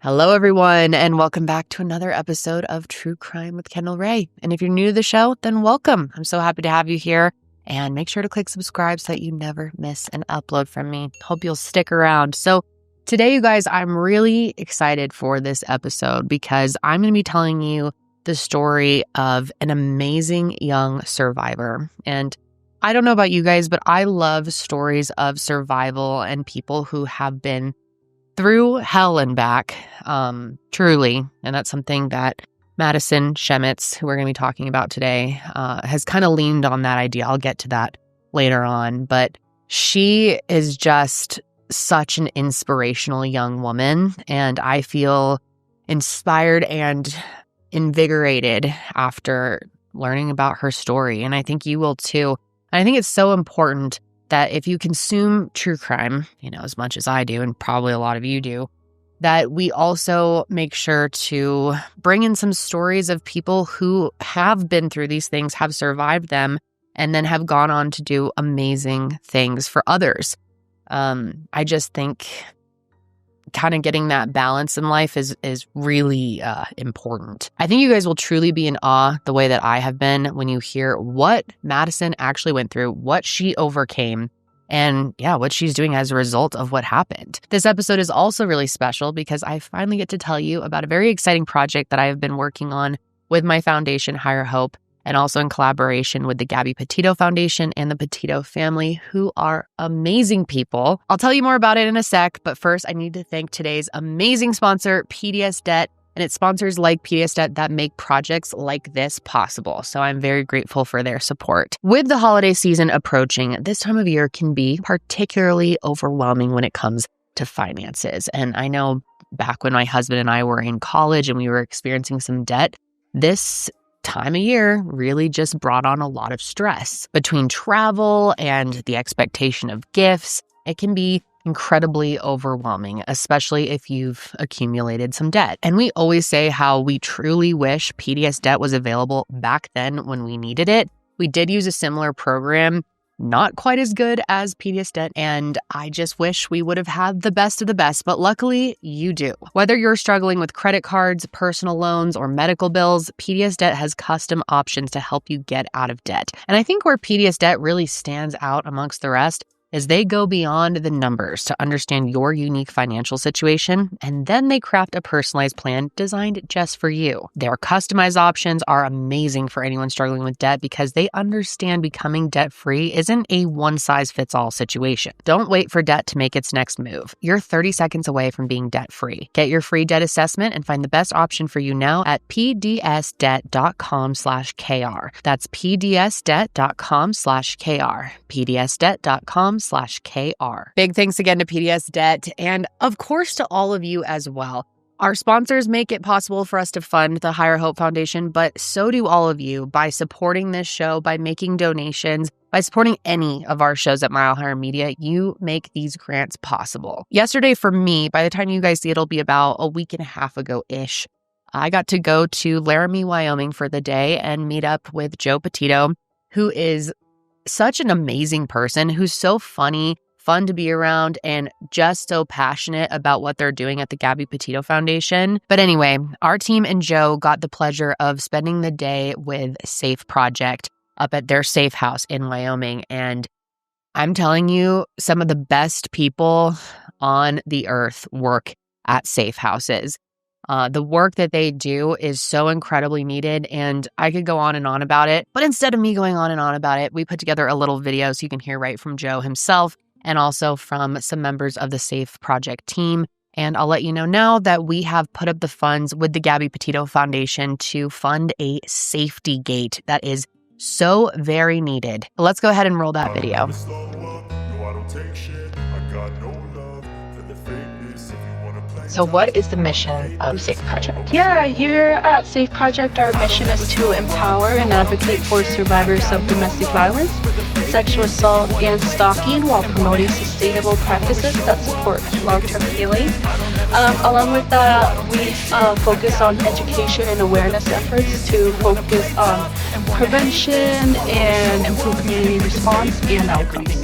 Hello, everyone, and welcome back to another episode of True Crime with Kendall Rae. And if you're new to the show, then welcome. I'm so happy to have you here. And make sure to click subscribe so that you never miss an upload from me. Hope you'll stick around. So today, you guys, I'm really excited for this episode because I'm going to be telling you the story of an amazing young survivor. And I don't know about you guys, but I love stories of survival and people who have been through hell and back, truly. And that's something that Madison, Schemitz, who we're going to be talking about today, has kind of leaned on that idea. I'll get to that later on. But she is just such an inspirational young woman. And I feel inspired and invigorated after learning about her story. And I think you will too. And I think it's so important that if you consume true crime, as much as I do, and probably a lot of you do, that we also make sure to bring in some stories of people who have been through these things, have survived them, and then have gone on to do amazing things for others. I just think kind of getting that balance in life is really important. I think you guys will truly be in awe the way that I have been when you hear what Madison actually went through, what she overcame, and what she's doing as a result of what happened. This episode is also really special because I finally get to tell you about a very exciting project that I have been working on with my foundation, Higher Hope, and also in collaboration with the Gabby Petito Foundation and the Petito family, who are amazing people. I'll tell you more about it in a sec, but first I need to thank today's amazing sponsor, PDS Debt, and it's sponsors like PDS Debt that make projects like this possible. So I'm very grateful for their support. With the holiday season approaching, this time of year can be particularly overwhelming when it comes to finances. And I know back when my husband and I were in college and we were experiencing some debt, this time of year really just brought on a lot of stress. Between travel and the expectation of gifts, it can be incredibly overwhelming, especially if you've accumulated some debt. And we always say how we truly wish PDS Debt was available back then when we needed it. We did use a similar program, not quite as good as PDS Debt, and I just wish we would have had the best of the best, but luckily you do. Whether you're struggling with credit cards, personal loans, or medical bills, PDS Debt has custom options to help you get out of debt. And I think where PDS Debt really stands out amongst the rest is they go beyond the numbers to understand your unique financial situation, and then they craft a personalized plan designed just for you. Their customized options are amazing for anyone struggling with debt because they understand becoming debt-free isn't a one-size-fits-all situation. Don't wait for debt to make its next move. You're 30 seconds away from being debt-free. Get your free debt assessment and find the best option for you now at pdsdebt.com/kr. That's pdsdebt.com/kr. pdsdebt.com/kr. Big thanks again to PDS Debt and, of course, to all of you as well. Our sponsors make it possible for us to fund the Higher Hope Foundation, but so do all of you by supporting this show, by making donations, by supporting any of our shows at Mile Higher Media. You make these grants possible. Yesterday for me, by the time you guys see it, it'll be about a week and a half ago-ish, I got to go to Laramie, Wyoming for the day and meet up with Joe Petito, who is such an amazing person, who's so funny, fun to be around, and just so passionate about what they're doing at the Gabby Petito Foundation. But anyway, our team and Joe got the pleasure of spending the day with Safe Project up at their safe house in Wyoming. And I'm telling you, some of the best people on the earth work at safe houses. The work that they do is so incredibly needed, and I could go on and on about it. But instead of me going on and on about it, we put together a little video so you can hear right from Joe himself and also from some members of the Safe Project team. And I'll let you know now that we have put up the funds with the Gabby Petito Foundation to fund a safety gate that is so very needed. Let's go ahead and roll that video. So what is the mission of Safe Project? Yeah, here at Safe Project, our mission is to empower and advocate for survivors of domestic violence, sexual assault, and stalking while promoting sustainable practices that support long-term healing. Along with that, we focus on education and awareness efforts to focus on prevention and improve community response and outcomes.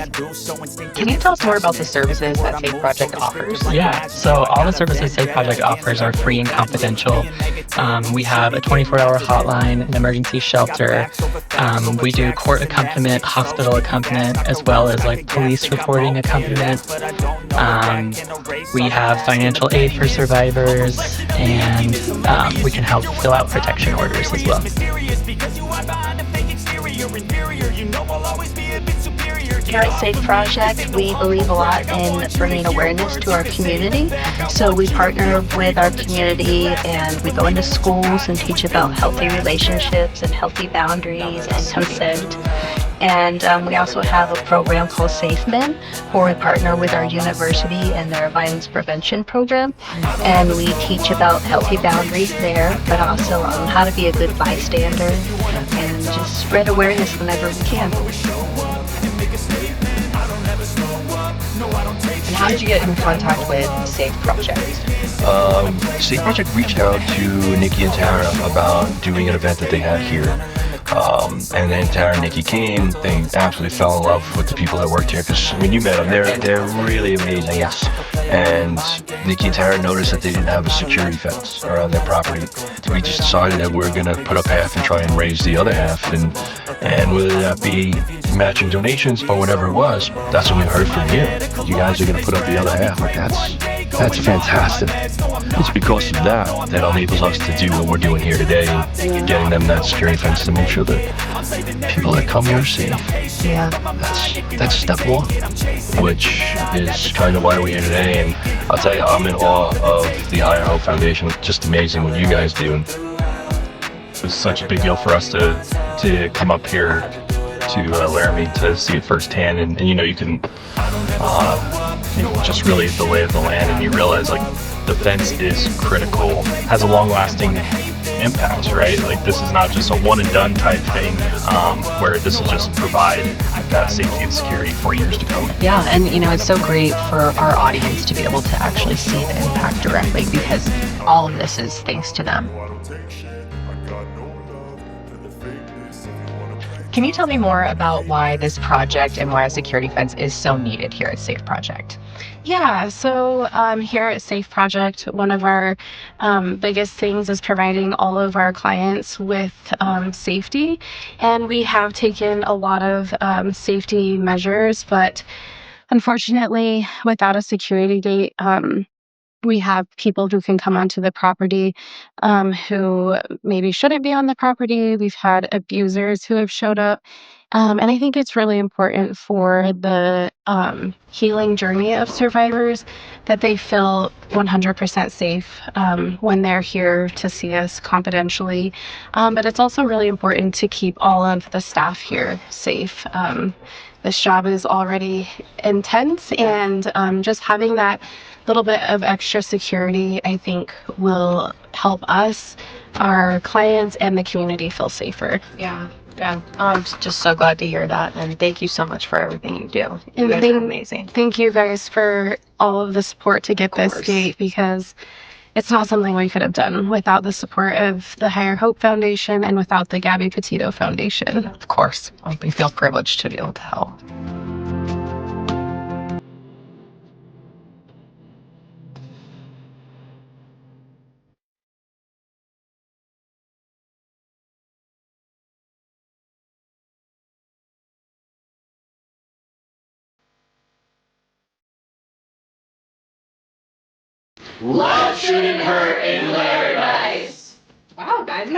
Can you tell us more about the services that Safe Project offers? Yeah, so all the services Safe Project offers are free and confidential. We have a 24-hour hotline, an emergency shelter. We do court accompaniment, hospital accompaniment, as well as like police reporting accompaniment. We have financial aid for survivors, and we can help fill out protection orders as well. Here at Safe Project, we believe a lot in bringing awareness to our community. So we partner with our community and we go into schools and teach about healthy relationships and healthy boundaries and consent. And we also have a program called Safe Men, where we partner with our university and their violence prevention program. And we teach about healthy boundaries there, but also how to be a good bystander and just spread awareness whenever we can. And how did you get in contact with Safe Project? Safe Project reached out to Nikki and Tara about doing an event that they had here. And then Tara and Nikki came. They absolutely fell in love with the people that worked here because when you met them, they're really amazing. Yes. And Nikki and Tara noticed that they didn't have a security fence around their property. We just decided that we're gonna put up half and try and raise the other half, and whether that be matching donations or whatever it was, that's when we heard from you. You guys are gonna put up the other half. Like that's fantastic. It's because of that enables us to do what we're doing here today, getting them that security fence to make sure that people that come here are safe. Yeah. That's step one, which is kind of why we're here today. And I'll tell you, I'm in awe of the Higher Hope Foundation. It's just amazing what you guys do. It was such a big deal for us to come up here to Laramie to see it firsthand, and you can just really the lay of the land, and you realize like the fence is critical, has a long-lasting impact, right? Like this is not just a one and done type thing, where this will just provide that safety and security for years to come. Yeah, and it's so great for our audience to be able to actually see the impact directly, because all of this is thanks to them. Can you tell me more about why this project and why a security fence is so needed here at Safe Project? Yeah, so here at Safe Project, one of our biggest things is providing all of our clients with safety. And we have taken a lot of safety measures, but unfortunately, without a security gate, we have people who can come onto the property who maybe shouldn't be on the property. We've had abusers who have showed up. And I think it's really important for the healing journey of survivors that they feel 100% safe when they're here to see us confidentially. But it's also really important to keep all of the staff here safe. This job is already intense, and just having that little bit of extra security, I think, will help us, our clients, and the community feel safer. Yeah. I'm just so glad to hear that, and thank you so much for everything you do. You guys are amazing. Thank you guys for all of the support to get this gate, because it's not something we could have done without the support of the Higher Hope Foundation and without the Gabby Petito Foundation. Of course. We feel privileged to be able to help. Love shouldn't hurt in paradise. Wow, guys.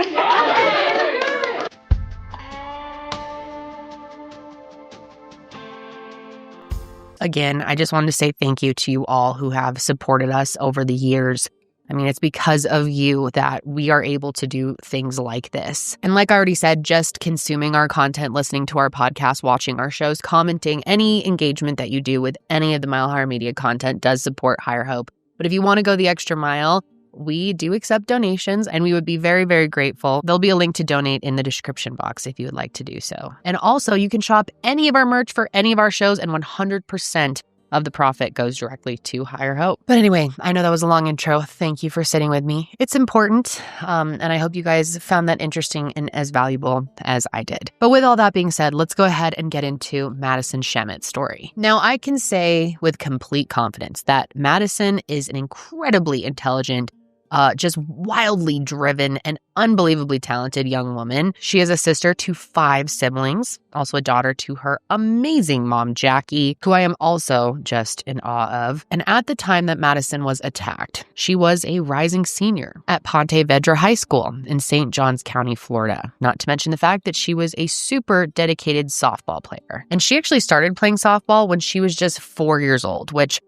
Again, I just wanted to say thank you to you all who have supported us over the years. I mean, it's because of you that we are able to do things like this. And like I already said, just consuming our content, listening to our podcast, watching our shows, commenting, any engagement that you do with any of the Mile Higher Media content does support Higher Hope. But if you want to go the extra mile, we do accept donations, and we would be very, very grateful. There'll be a link to donate in the description box if you would like to do so. And also, you can shop any of our merch for any of our shows, and 100% of the profit goes directly to Higher Hope. But anyway, I know that was a long intro. Thank you for sitting with me. It's important, and I hope you guys found that interesting and as valuable as I did. But with all that being said, let's go ahead and get into Madison Schemitz's story. Now, I can say with complete confidence that Madison is an incredibly intelligent, just wildly driven and unbelievably talented young woman. She is a sister to 5 siblings, also a daughter to her amazing mom, Jackie, who I am also just in awe of. And at the time that Madison was attacked, she was a rising senior at Ponte Vedra High School in St. Johns County, Florida. Not to mention the fact that she was a super dedicated softball player. And she actually started playing softball when she was just 4 years old, which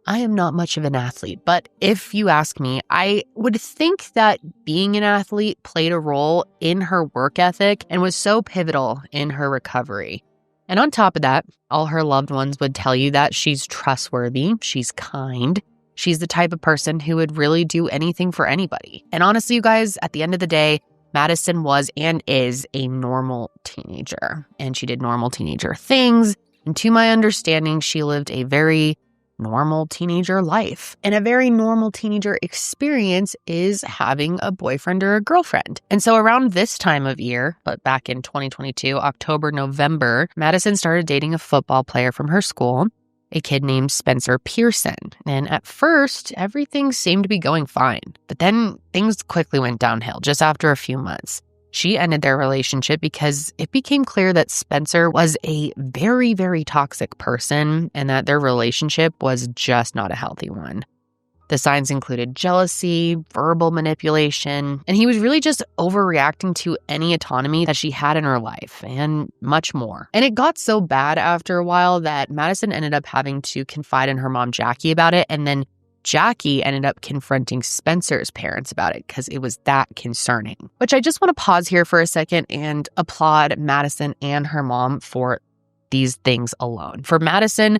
I am not much of an athlete, but if you ask me, I would think that being an athlete played a role in her work ethic and was so pivotal in her recovery. And on top of that, all her loved ones would tell you that she's trustworthy, she's kind, she's the type of person who would really do anything for anybody. And honestly, you guys, at the end of the day, Madison was and is a normal teenager, and she did normal teenager things. And to my understanding, she lived a very normal teenager life. And a very normal teenager experience is having a boyfriend or a girlfriend. And so around this time of year, but back in 2022, October, November, Madison started dating a football player from her school, a kid named Spencer Pearson. And at first, everything seemed to be going fine. But then things quickly went downhill just after a few months. She ended their relationship because it became clear that Spencer was a very, very toxic person and that their relationship was just not a healthy one. The signs included jealousy, verbal manipulation, and he was really just overreacting to any autonomy that she had in her life and much more. And it got so bad after a while that Madison ended up having to confide in her mom, Jackie, about it, and then Jackie ended up confronting Spencer's parents about it because it was that concerning. Which I just want to pause here for a second and applaud Madison and her mom for these things alone. For Madison,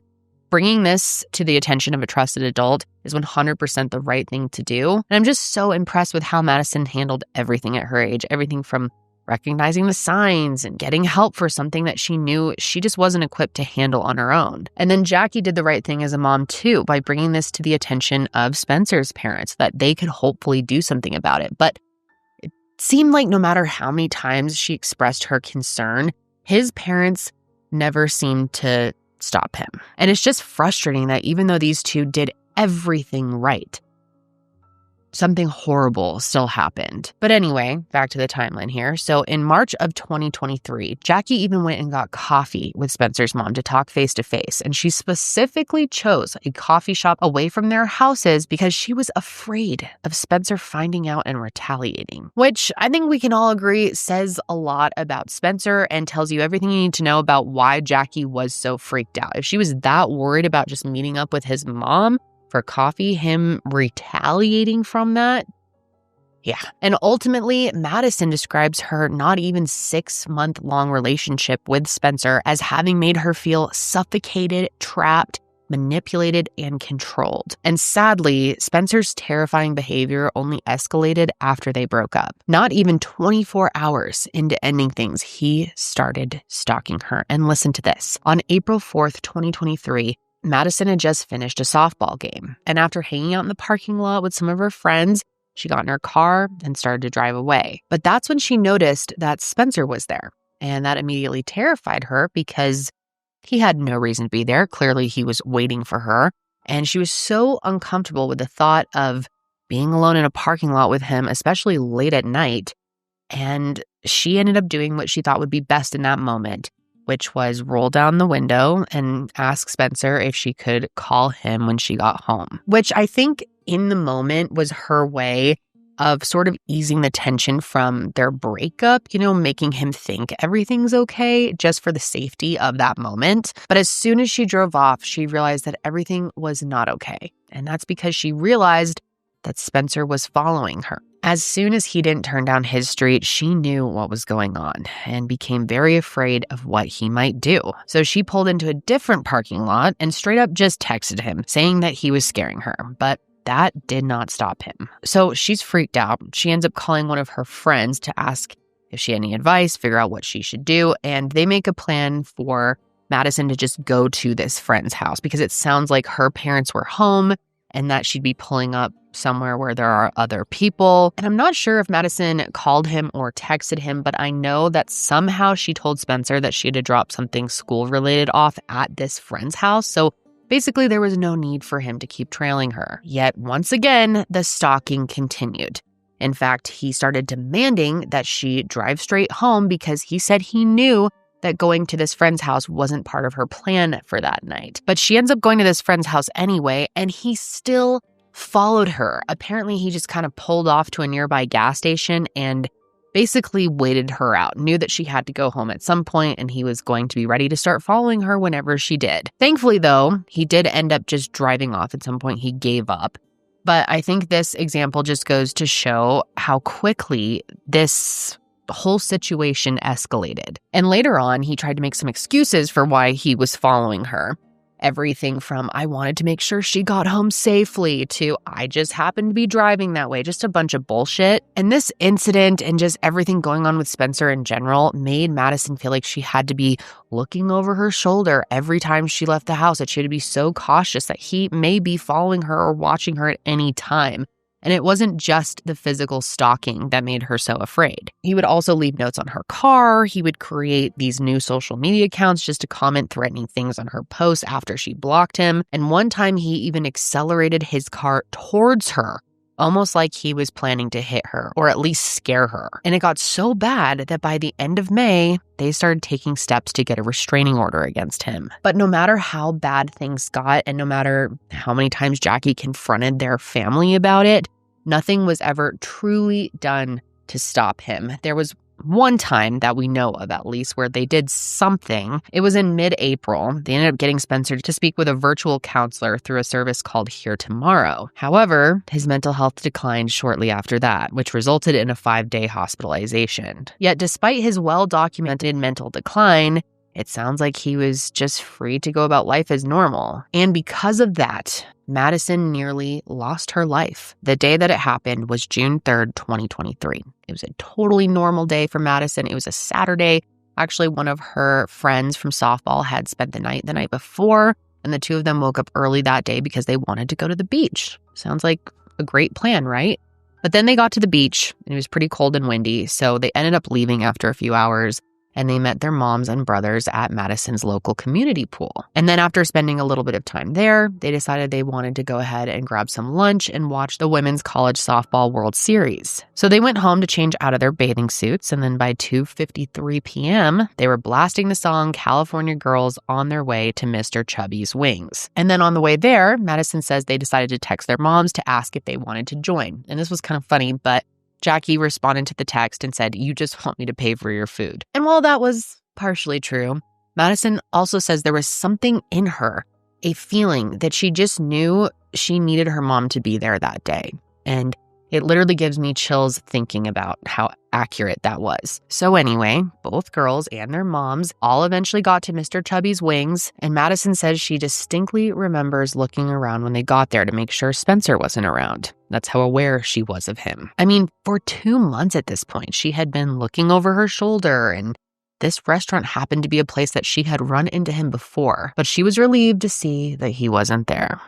bringing this to the attention of a trusted adult is 100% the right thing to do. And I'm just so impressed with how Madison handled everything at her age, everything from recognizing the signs and getting help for something that she knew she just wasn't equipped to handle on her own. And then Jackie did the right thing as a mom too by bringing this to the attention of Spencer's parents that they could hopefully do something about it. But it seemed like no matter how many times she expressed her concern, his parents never seemed to stop him. And it's just frustrating that even though these two did everything right, something horrible still happened. But anyway, back to the timeline here. So in March of 2023, Jackie even went and got coffee with Spencer's mom to talk face to face. And she specifically chose a coffee shop away from their houses because she was afraid of Spencer finding out and retaliating, which I think we can all agree says a lot about Spencer and tells you everything you need to know about why Jackie was so freaked out. If she was that worried about just meeting up with his mom for coffee, him retaliating from that. Yeah. And ultimately, Madison describes her not even 6-month-long relationship with Spencer as having made her feel suffocated, trapped, manipulated, and controlled. And sadly, Spencer's terrifying behavior only escalated after they broke up. Not even 24 hours into ending things, he started stalking her. And listen to this. On April 4th, 2023, Madison had just finished a softball game, and after hanging out in the parking lot with some of her friends, she got in her car and started to drive away. But that's when she noticed that Spencer was there, and that immediately terrified her because he had no reason to be there. Clearly, he was waiting for her, and she was so uncomfortable with the thought of being alone in a parking lot with him, especially late at night, and she ended up doing what she thought would be best in that moment, which was roll down the window and ask Spencer if she could call him when she got home, which I think in the moment was her way of sort of easing the tension from their breakup, making him think everything's okay just for the safety of that moment. But as soon as she drove off, she realized that everything was not okay. And that's because she realized that Spencer was following her. As soon as he didn't turn down his street, she knew what was going on and became very afraid of what he might do. So she pulled into a different parking lot and straight up just texted him, saying that he was scaring her. But that did not stop him. So she's freaked out. She ends up calling one of her friends to ask if she had any advice, figure out what she should do. And they make a plan for Madison to just go to this friend's house because it sounds like her parents were home and that she'd be pulling up somewhere where there are other people. And I'm not sure if Madison called him or texted him, but I know that somehow she told Spencer that she had to drop something school-related off at this friend's house. So basically, there was no need for him to keep trailing her. Yet, once again, the stalking continued. In fact, he started demanding that she drive straight home because he said he knew that going to this friend's house wasn't part of her plan for that night. But she ends up going to this friend's house anyway, and he still followed her. Apparently, he just kind of pulled off to a nearby gas station and basically waited her out, knew that she had to go home at some point, and he was going to be ready to start following her whenever she did. Thankfully, though, he did end up just driving off. At some point, he gave up. But I think this example just goes to show how quickly this whole situation escalated. And later on, he tried to make some excuses for why he was following her. Everything from, I wanted to make sure she got home safely, to I just happened to be driving that way. Just a bunch of bullshit. And this incident and just everything going on with Spencer in general made Madison feel like she had to be looking over her shoulder every time she left the house, that she had to be so cautious that he may be following her or watching her at any time. And it wasn't just the physical stalking that made her so afraid. He would also leave notes on her car. He would create these new social media accounts just to comment threatening things on her posts after she blocked him. And one time he even accelerated his car towards her, almost like he was planning to hit her or at least scare her. And it got so bad that by the end of May, they started taking steps to get a restraining order against him. But no matter how bad things got, and no matter how many times Jackie confronted their family about it, nothing was ever truly done to stop him. There was one time that we know of, at least, where they did something. It was in mid-April. They ended up getting Spencer to speak with a virtual counselor through a service called Here Tomorrow. However, his mental health declined shortly after that, which resulted in a 5-day hospitalization. Yet despite his well-documented mental decline, it sounds like he was just free to go about life as normal. And because of that, Madison nearly lost her life. The day that it happened was June 3rd, 2023. It was a totally normal day for Madison. It was a Saturday. Actually, one of her friends from softball had spent the night before, and the two of them woke up early that day because they wanted to go to the beach. Sounds like a great plan, right? But then they got to the beach, and it was pretty cold and windy, so they ended up leaving after a few hours. And they met their moms and brothers at Madison's local community pool. And then after spending a little bit of time there, they decided they wanted to go ahead and grab some lunch and watch the Women's College Softball World Series. So they went home to change out of their bathing suits, and then by 2:53 p.m., they were blasting the song California Girls on their way to Mr. Chubby's Wings. And then on the way there, Madison says they decided to text their moms to ask if they wanted to join. And this was kind of funny, but Jackie responded to the text and said, "You just want me to pay for your food." And while that was partially true, Madison also says there was something in her, a feeling that she just knew she needed her mom to be there that day. And it literally gives me chills thinking about how accurate that was. So anyway, both girls and their moms all eventually got to Mr. Chubby's Wings, and Madison says she distinctly remembers looking around when they got there to make sure Spencer wasn't around. That's how aware she was of him. I mean, for 2 months at this point, she had been looking over her shoulder, and this restaurant happened to be a place that she had run into him before, but she was relieved to see that he wasn't there.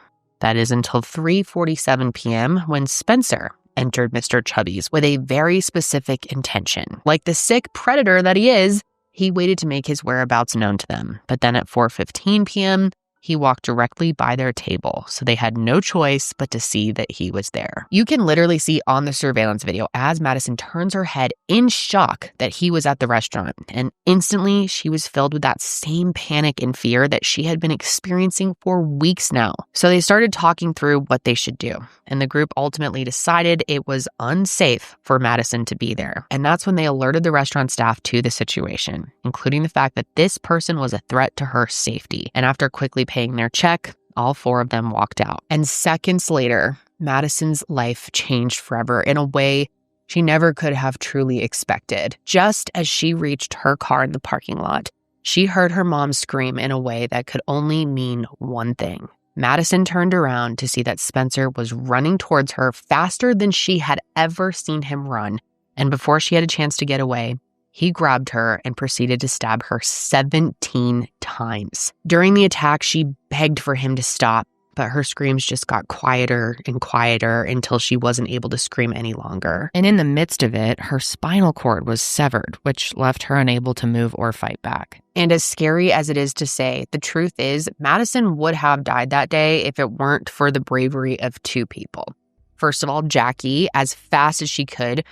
That is until 3:47 p.m. when Spencer entered Mr. Chubby's with a very specific intention. Like the sick predator that he is, he waited to make his whereabouts known to them. But then at 4:15 p.m., he walked directly by their table, so they had no choice but to see that he was there. You can literally see on the surveillance video as Madison turns her head in shock that he was at the restaurant, and instantly she was filled with that same panic and fear that she had been experiencing for weeks now. So they started talking through what they should do, and the group ultimately decided it was unsafe for Madison to be there. And that's when they alerted the restaurant staff to the situation, including the fact that this person was a threat to her safety. And after quickly paying their check, all 4 of them walked out. And seconds later, Madison's life changed forever in a way she never could have truly expected. Just as she reached her car in the parking lot, she heard her mom scream in a way that could only mean one thing. Madison turned around to see that Spencer was running towards her faster than she had ever seen him run. And before she had a chance to get away, he grabbed her and proceeded to stab her 17 times. During the attack, she begged for him to stop, but her screams just got quieter and quieter until she wasn't able to scream any longer. And in the midst of it, her spinal cord was severed, which left her unable to move or fight back. And as scary as it is to say, the truth is Madison would have died that day if it weren't for the bravery of two people. First of all, Jackie, as fast as she could,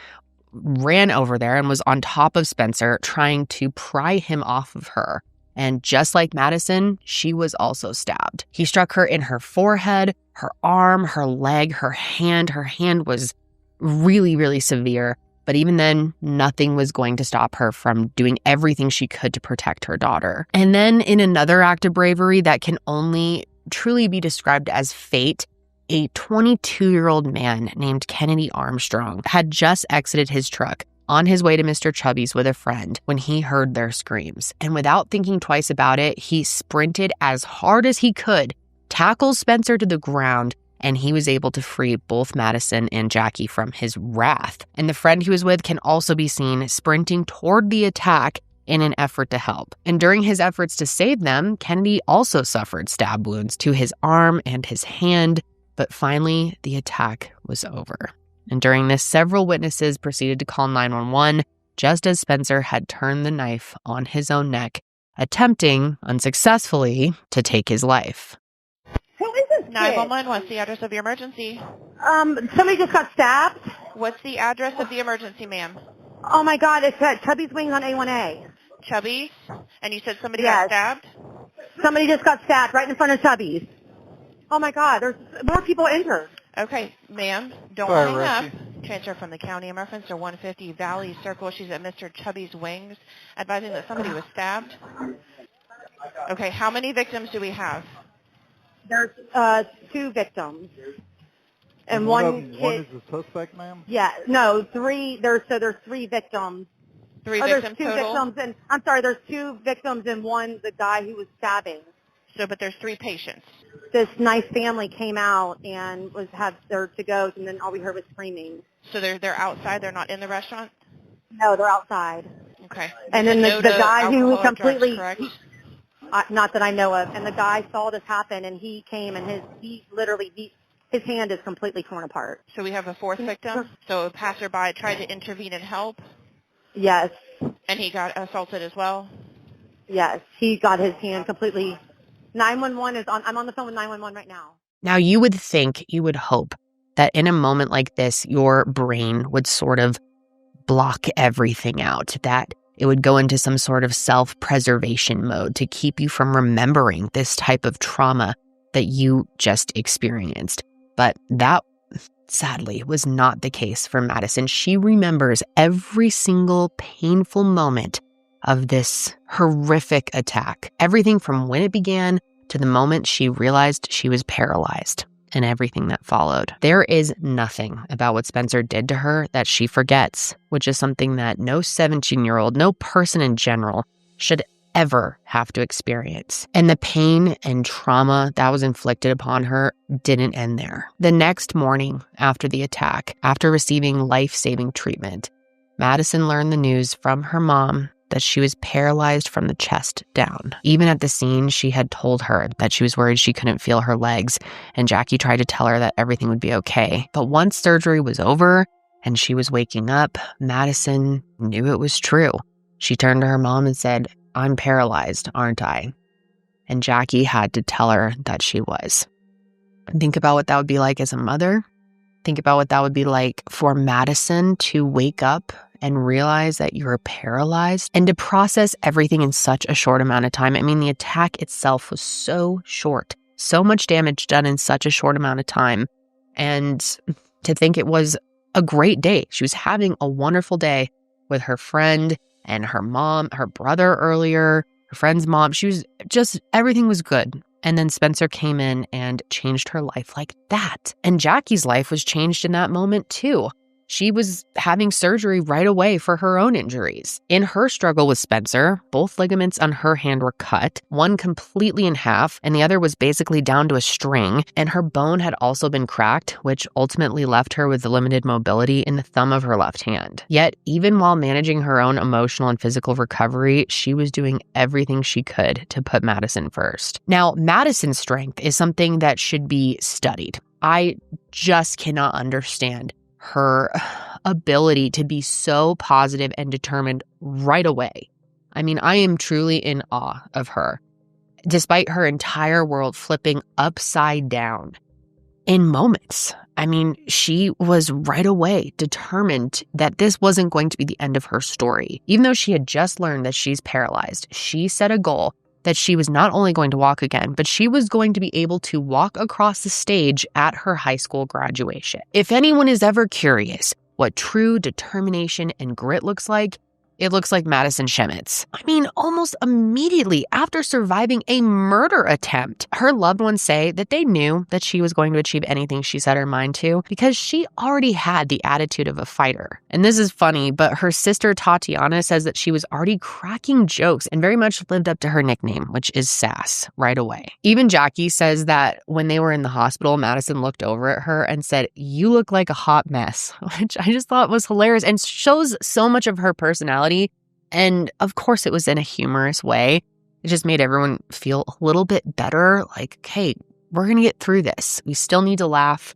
ran over there and was on top of Spencer, trying to pry him off of her. And just like Madison, she was also stabbed. He struck her in her forehead, her arm, her leg, her hand. Her hand was really, really severe. But even then, nothing was going to stop her from doing everything she could to protect her daughter. And then in another act of bravery that can only truly be described as fate, a 22-year-old man named Kennedy Armstrong had just exited his truck on his way to Mr. Chubby's with a friend when he heard their screams. And without thinking twice about it, he sprinted as hard as he could, tackled Spencer to the ground, and he was able to free both Madison and Jackie from his wrath. And the friend he was with can also be seen sprinting toward the attack in an effort to help. And during his efforts to save them, Kennedy also suffered stab wounds to his arm and his hand, but finally the attack was over. And during this, several witnesses proceeded to call 911 just as Spencer had turned the knife on his own neck, attempting, unsuccessfully, to take his life. Who is this kid? 911, what's the address of your emergency? Somebody just got stabbed. What's the address of the emergency, ma'am? Oh my God, it's at Chubby's Wings on A1A. Chubby's? And you said somebody Yes. got stabbed? Somebody just got stabbed right in front of Chubby's. Oh my God, there's more people injured. Okay, ma'am, don't hang up. Transfer from the county in reference to 150 Valley Circle. She's at Mr. Chubby's Wings, advising that somebody was stabbed. Okay, how many victims do we have? There's 2 victims. And one kid. One is the suspect, ma'am? Yeah, no, 3. There's 3 victims. 3 there's victims 2 total? victims, and I'm sorry, there's 2 victims and one the guy who was stabbing. So, but there's 3 patients. This nice family came out and had their to-goes, and then all we heard was screaming. So they're outside, they're not in the restaurant? No, they're outside. Okay. And then the guy who was completely, drugs, not that I know of, and the guy saw this happen, and he came, and his hand is completely torn apart. So we have a 4th victim? So a passerby tried to intervene and help? Yes. And he got assaulted as well? Yes, he got his hand completely. 911 is on. I'm on the phone with 911 right now. Now, you would think, you would hope that in a moment like this, your brain would sort of block everything out, that it would go into some sort of self-preservation mode to keep you from remembering this type of trauma that you just experienced. But that, sadly, was not the case for Madison. She remembers every single painful moment of this horrific attack. Everything from when it began to the moment she realized she was paralyzed and everything that followed. There is nothing about what Spencer did to her that she forgets, which is something that no 17-year-old, no person in general, should ever have to experience. And the pain and trauma that was inflicted upon her didn't end there. The next morning after the attack, after receiving life-saving treatment, Madison learned the news from her mom that she was paralyzed from the chest down. Even at the scene, she had told her that she was worried she couldn't feel her legs, and Jackie tried to tell her that everything would be okay. But once surgery was over and she was waking up, Madison knew it was true. She turned to her mom and said, "I'm paralyzed, aren't I?" And Jackie had to tell her that she was. Think about what that would be like as a mother. Think about what that would be like for Madison to wake up and realize that you're paralyzed and to process everything in such a short amount of time. I mean, the attack itself was so short, so much damage done in such a short amount of time. And to think it was a great day. She was having a wonderful day with her friend and her mom, her brother earlier, her friend's mom. She was just, everything was good. And then Spencer came in and changed her life like that. And Jackie's life was changed in that moment too. She was having surgery right away for her own injuries. In her struggle with Spencer, both ligaments on her hand were cut, one completely in half, and the other was basically down to a string, and her bone had also been cracked, which ultimately left her with limited mobility in the thumb of her left hand. Yet, even while managing her own emotional and physical recovery, she was doing everything she could to put Madison first. Now, Madison's strength is something that should be studied. I just cannot understand her ability to be so positive and determined right away. I mean, I am truly in awe of her, despite her entire world flipping upside down in moments. I mean, she was right away determined that this wasn't going to be the end of her story. Even though she had just learned that she's paralyzed, she set a goal that she was not only going to walk again, but she was going to be able to walk across the stage at her high school graduation. If anyone is ever curious what true determination and grit looks like, it looks like Madison Schemitz. I mean, almost immediately after surviving a murder attempt, her loved ones say that they knew that she was going to achieve anything she set her mind to because she already had the attitude of a fighter. And this is funny, but her sister Tatiana says that she was already cracking jokes and very much lived up to her nickname, which is Sass, right away. Even Jackie says that when they were in the hospital, Madison looked over at her and said, "You look like a hot mess," which I just thought was hilarious and shows so much of her personality. And of course, it was in a humorous way. It just made everyone feel a little bit better. Like, okay, we're going to get through this. We still need to laugh.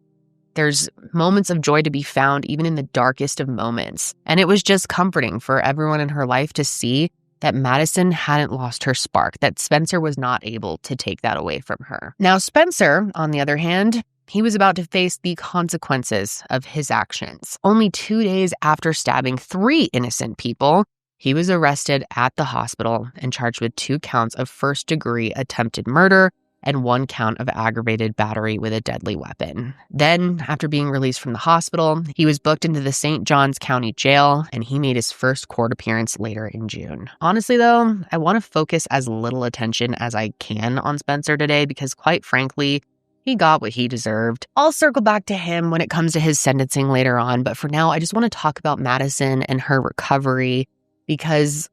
There's moments of joy to be found, even in the darkest of moments. And it was just comforting for everyone in her life to see that Madison hadn't lost her spark, that Spencer was not able to take that away from her. Now, Spencer, on the other hand, he was about to face the consequences of his actions. Only 2 days after stabbing 3 innocent people, he was arrested at the hospital and charged with 2 counts of first-degree attempted murder and 1 count of aggravated battery with a deadly weapon. Then, after being released from the hospital, he was booked into the St. Johns County Jail, and he made his first court appearance later in June. Honestly, though, I want to focus as little attention as I can on Spencer today because, quite frankly, he got what he deserved. I'll circle back to him when it comes to his sentencing later on, but for now, I just want to talk about Madison and her recovery because,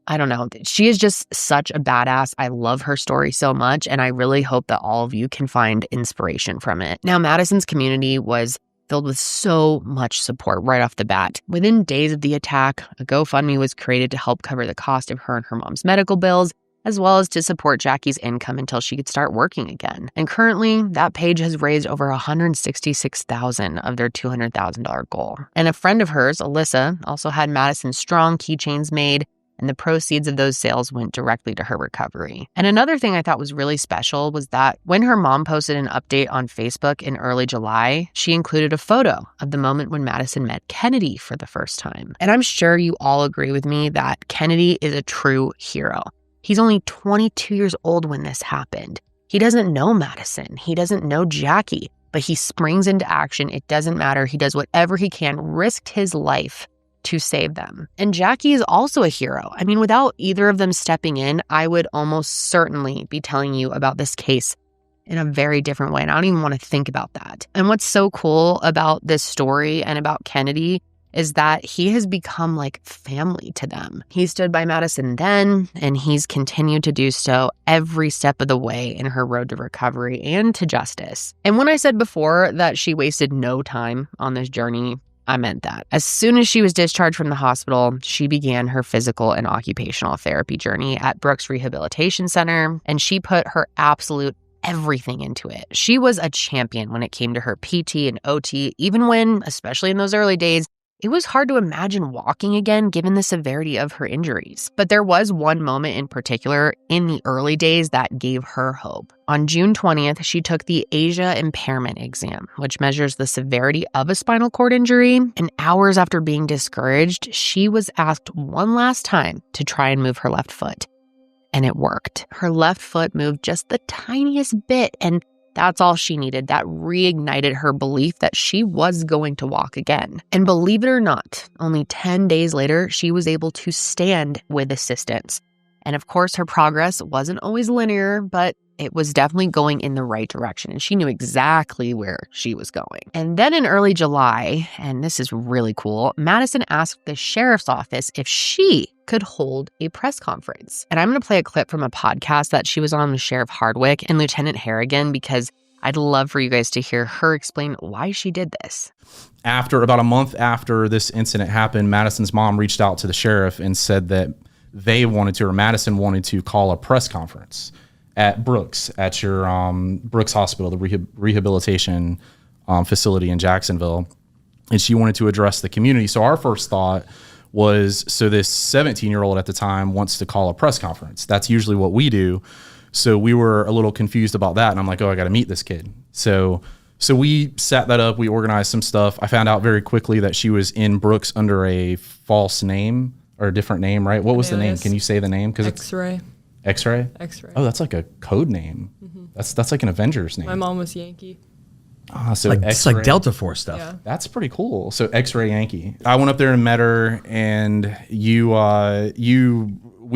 I don't know, she is just such a badass. I love her story so much, and I really hope that all of you can find inspiration from it. Now, Madison's community was filled with so much support right off the bat. Within days of the attack, a GoFundMe was created to help cover the cost of her and her mom's medical bills, as well as to support Jackie's income until she could start working again. And currently, that page has raised over $166,000 of their $200,000 goal. And a friend of hers, Alyssa, also had Madison Strong keychains made, and the proceeds of those sales went directly to her recovery. And another thing I thought was really special was that when her mom posted an update on Facebook in early July, she included a photo of the moment when Madison met Kennedy for the first time. And I'm sure you all agree with me that Kennedy is a true hero. He's only 22 years old when this happened. He doesn't know Madison. He doesn't know Jackie, but he springs into action. It doesn't matter. He does whatever he can, risked his life to save them. And Jackie is also a hero. I mean, without either of them stepping in, I would almost certainly be telling you about this case in a very different way. And I don't even want to think about that. And what's so cool about this story and about Kennedy is that he has become like family to them. He stood by Madison then, and he's continued to do so every step of the way in her road to recovery and to justice. And when I said before that she wasted no time on this journey, I meant that. As soon as she was discharged from the hospital, she began her physical and occupational therapy journey at Brooks Rehabilitation Center, and she put her absolute everything into it. She was a champion when it came to her PT and OT, even when, especially in those early days, it was hard to imagine walking again given the severity of her injuries. But there was one moment in particular in the early days that gave her hope. On June 20th, she took the Asia Impairment Exam, which measures the severity of a spinal cord injury. And hours after being discouraged, she was asked one last time to try and move her left foot. And it worked. Her left foot moved just the tiniest bit, and that's all she needed. That reignited her belief that she was going to walk again. And believe it or not, only 10 days later, she was able to stand with assistance. And of course, her progress wasn't always linear, but it was definitely going in the right direction, and she knew exactly where she was going. And then in early July, and this is really cool, Madison asked the sheriff's office if she could hold a press conference. And I'm going to play a clip from a podcast that she was on with Sheriff Hardwick and Lieutenant Harrigan, because I'd love for you guys to hear her explain why she did this. About a month after this incident happened, Madison's mom reached out to the sheriff and said that Madison wanted to call a press conference at Brooks, at your Brooks Hospital, the rehabilitation facility in Jacksonville. And she wanted to address the community. So our first thought was, so this 17-year-old at the time wants to call a press conference. That's usually what we do. So we were a little confused about that. And I'm like, oh, I got to meet this kid. So we set that up. We organized some stuff. I found out very quickly that she was in Brooks under a false name or a different name, right? What was the name? Can you say the name? X-Ray. X-Ray? X-Ray. Oh, that's like a code name. Mm-hmm. That's like an Avengers name. My mom was Yankee. So it's like Delta Force stuff. Yeah. That's pretty cool. So X-Ray Yankee. I went up there and met her, and we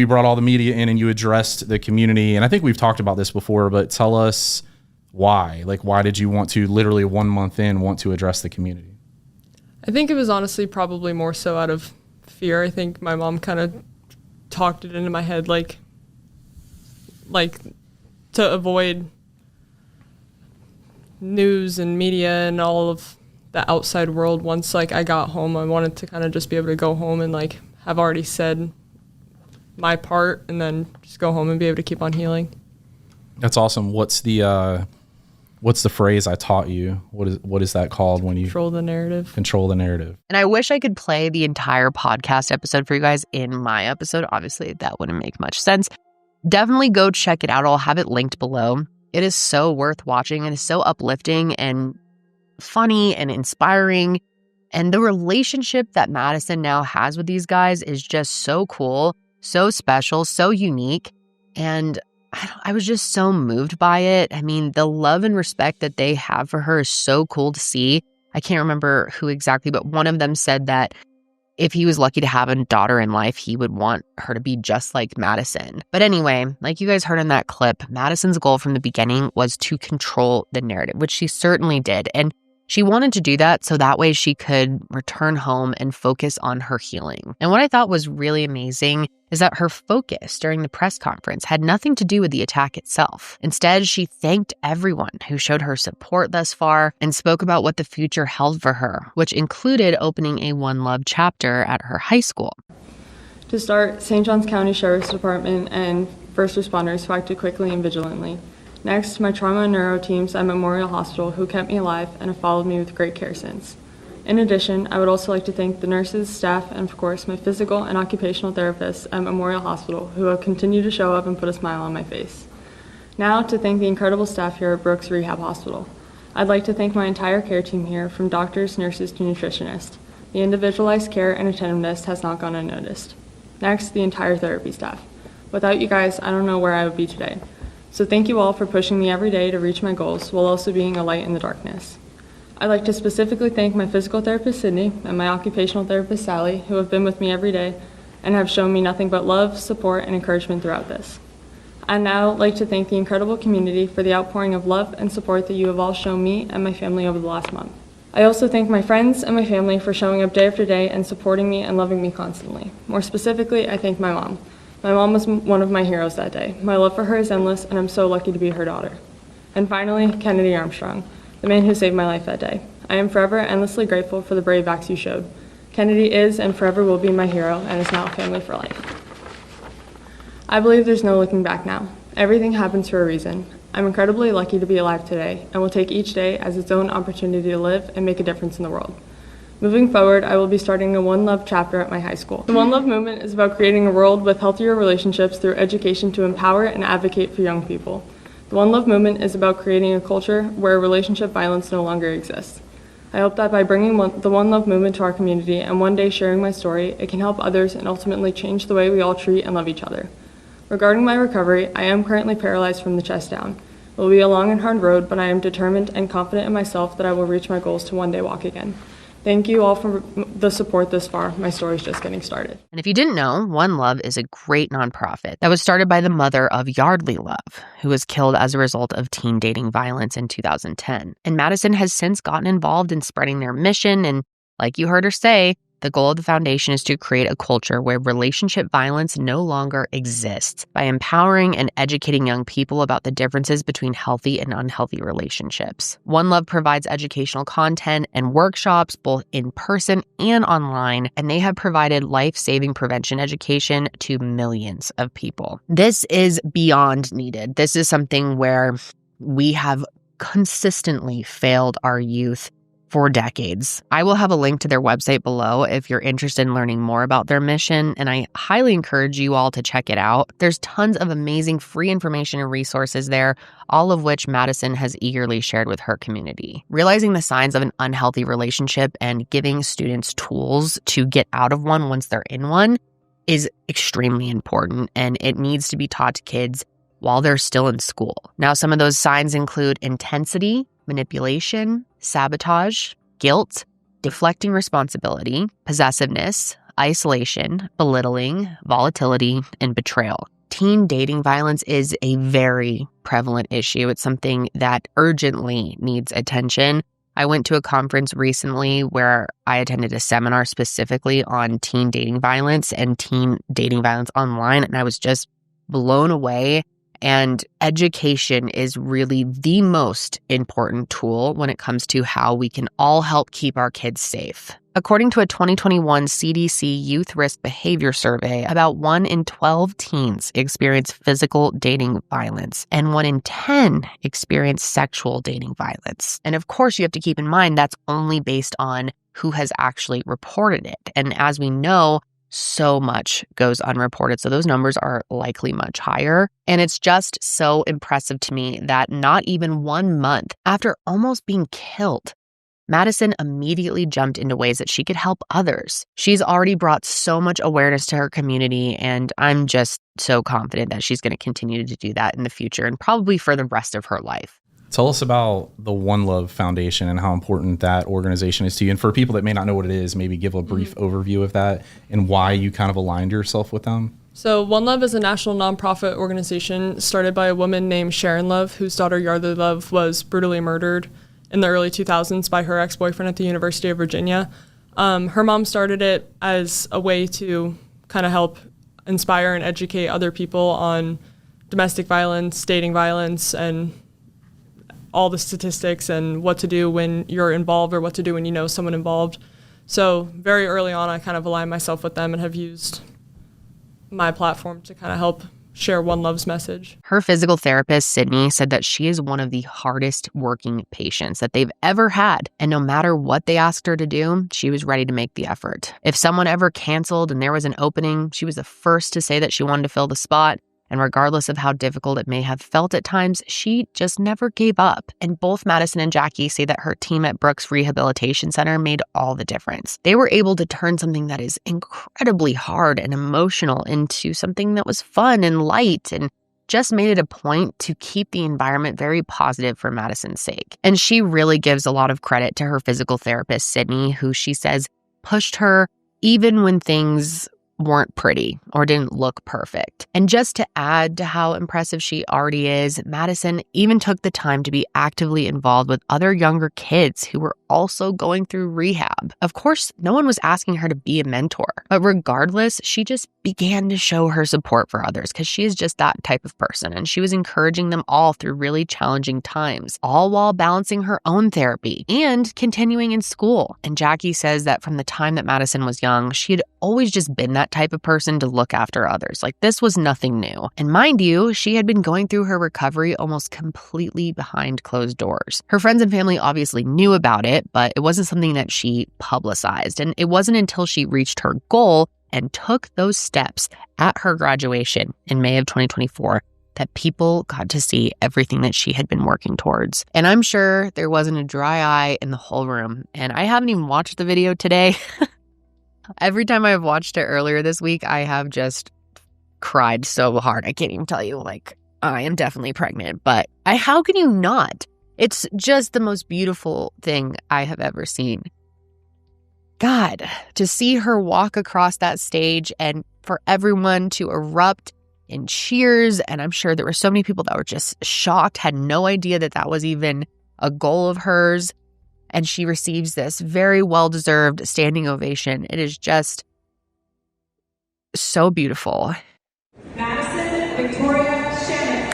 brought all the media in, and you addressed the community. And I think we've talked about this before, but tell us why. Like, why did you want to, literally 1 month in, want to address the community? I think it was honestly probably more so out of fear. I think my mom kind of talked it into my head, like to avoid news and media and all of the outside world. Once I got home, I wanted to kind of just be able to go home and have already said my part, and then just go home and be able to keep on healing. That's awesome. What's the phrase I taught you? What is that called when you control the narrative? Control the narrative. And I wish I could play the entire podcast episode for you guys in my episode. Obviously, that wouldn't make much sense. Definitely go check it out. I'll have it linked below. It is so worth watching, and it's so uplifting and funny and inspiring. And the relationship that Madison now has with these guys is just so cool, so special, so unique. And I was just so moved by it. I mean, the love and respect that they have for her is so cool to see. I can't remember who exactly, but one of them said that if he was lucky to have a daughter in life, he would want her to be just like Madison. But anyway, like you guys heard in that clip, Madison's goal from the beginning was to control the narrative, which she certainly did. And she wanted to do that so that way she could return home and focus on her healing. And what I thought was really amazing is that her focus during the press conference had nothing to do with the attack itself. Instead, she thanked everyone who showed her support thus far and spoke about what the future held for her, which included opening a One Love chapter at her high school. To start, St. Johns County Sheriff's Department and first responders who acted quickly and vigilantly. Next, my trauma and neuro teams at Memorial Hospital who kept me alive and have followed me with great care since. In addition, I would also like to thank the nurses, staff, and of course my physical and occupational therapists at Memorial Hospital who have continued to show up and put a smile on my face. Now to thank the incredible staff here at Brooks Rehab Hospital. I'd like to thank my entire care team here, from doctors, nurses to nutritionists. The individualized care and attentiveness has not gone unnoticed. Next, the entire therapy staff. Without you guys, I don't know where I would be today. So thank you all for pushing me every day to reach my goals while also being a light in the darkness. I'd like to specifically thank my physical therapist, Sydney, and my occupational therapist, Sally, who have been with me every day and have shown me nothing but love, support, and encouragement throughout this. I'd now like to thank the incredible community for the outpouring of love and support that you have all shown me and my family over the last month. I also thank my friends and my family for showing up day after day and supporting me and loving me constantly. More specifically, I thank my mom. My mom was one of my heroes that day. My love for her is endless, and I'm so lucky to be her daughter. And finally, Kennedy Armstrong, the man who saved my life that day. I am forever endlessly grateful for the brave acts you showed. Kennedy is and forever will be my hero, and is now family for life. I believe there's no looking back now. Everything happens for a reason. I'm incredibly lucky to be alive today, and will take each day as its own opportunity to live and make a difference in the world. Moving forward, I will be starting a One Love chapter at my high school. The One Love movement is about creating a world with healthier relationships through education to empower and advocate for young people. The One Love movement is about creating a culture where relationship violence no longer exists. I hope that by bringing the One Love movement to our community and one day sharing my story, it can help others and ultimately change the way we all treat and love each other. Regarding my recovery, I am currently paralyzed from the chest down. It will be a long and hard road, but I am determined and confident in myself that I will reach my goals to one day walk again. Thank you all for the support this far. My story's just getting started. And if you didn't know, One Love is a great nonprofit that was started by the mother of Yardley Love, who was killed as a result of teen dating violence in 2010. And Madison has since gotten involved in spreading their mission. And like you heard her say, the goal of the foundation is to create a culture where relationship violence no longer exists by empowering and educating young people about the differences between healthy and unhealthy relationships. One Love provides educational content and workshops both in person and online, and they have provided life-saving prevention education to millions of people. This is beyond needed. This is something where we have consistently failed our youth for decades. I will have a link to their website below if you're interested in learning more about their mission, and I highly encourage you all to check it out. There's tons of amazing free information and resources there, all of which Madison has eagerly shared with her community. Realizing the signs of an unhealthy relationship and giving students tools to get out of one once they're in one is extremely important, and it needs to be taught to kids while they're still in school. Now, some of those signs include intensity, manipulation, sabotage, guilt, deflecting responsibility, possessiveness, isolation, belittling, volatility, and betrayal. Teen dating violence is a very prevalent issue. It's something that urgently needs attention. I went to a conference recently where I attended a seminar specifically on teen dating violence and teen dating violence online, and I was just blown away. And education is really the most important tool when it comes to how we can all help keep our kids safe. According to a 2021 CDC Youth Risk Behavior Survey, about 1 in 12 teens experience physical dating violence, and 1 in 10 experience sexual dating violence. And of course, you have to keep in mind that's only based on who has actually reported it. And as we know, so much goes unreported. So those numbers are likely much higher. And it's just so impressive to me that not even 1 month after almost being killed, Madison immediately jumped into ways that she could help others. She's already brought so much awareness to her community, and I'm just so confident that she's going to continue to do that in the future and probably for the rest of her life. Tell us about the One Love Foundation and how important that organization is to you. And for people that may not know what it is, maybe give a brief overview of that and why you kind of aligned yourself with them. So One Love is a national nonprofit organization started by a woman named Sharon Love, whose daughter Yardley Love was brutally murdered in the early 2000s by her ex-boyfriend at the University of Virginia. Her mom started it as a way to kind of help inspire and educate other people on domestic violence, dating violence, and all the statistics and what to do when you're involved or what to do when you know someone involved. So very early on, I kind of aligned myself with them and have used my platform to kind of help share One Love's message. Her physical therapist, Sydney, said that she is one of the hardest working patients that they've ever had. And no matter what they asked her to do, she was ready to make the effort. If someone ever canceled and there was an opening, she was the first to say that she wanted to fill the spot. And regardless of how difficult it may have felt at times, she just never gave up. And both Madison and Jackie say that her team at Brooks Rehabilitation Center made all the difference. They were able to turn something that is incredibly hard and emotional into something that was fun and light, and just made it a point to keep the environment very positive for Madison's sake. And she really gives a lot of credit to her physical therapist, Sydney, who she says pushed her even when things weren't pretty or didn't look perfect. And just to add to how impressive she already is, Madison even took the time to be actively involved with other younger kids who were also going through rehab. Of course, no one was asking her to be a mentor, but regardless, she just began to show her support for others because she is just that type of person. And she was encouraging them all through really challenging times, all while balancing her own therapy and continuing in school. And Jackie says that from the time that Madison was young, she had always just been that type of person to look after others. Like, this was nothing new. And mind you, she had been going through her recovery almost completely behind closed doors. Her friends and family obviously knew about it, but it wasn't something that she publicized. And it wasn't until she reached her goal and took those steps at her graduation in May of 2024 that people got to see everything that she had been working towards. And I'm sure there wasn't a dry eye in the whole room. And I haven't even watched the video today. Every time I've watched it earlier this week, I have just cried so hard. I can't even tell you, like, I am definitely pregnant, but how can you not? It's just the most beautiful thing I have ever seen. God, to see her walk across that stage and for everyone to erupt in cheers. And I'm sure there were so many people that were just shocked, had no idea that that was even a goal of hers. And she receives this very well-deserved standing ovation. It is just so beautiful. Madison Victoria Schemitz.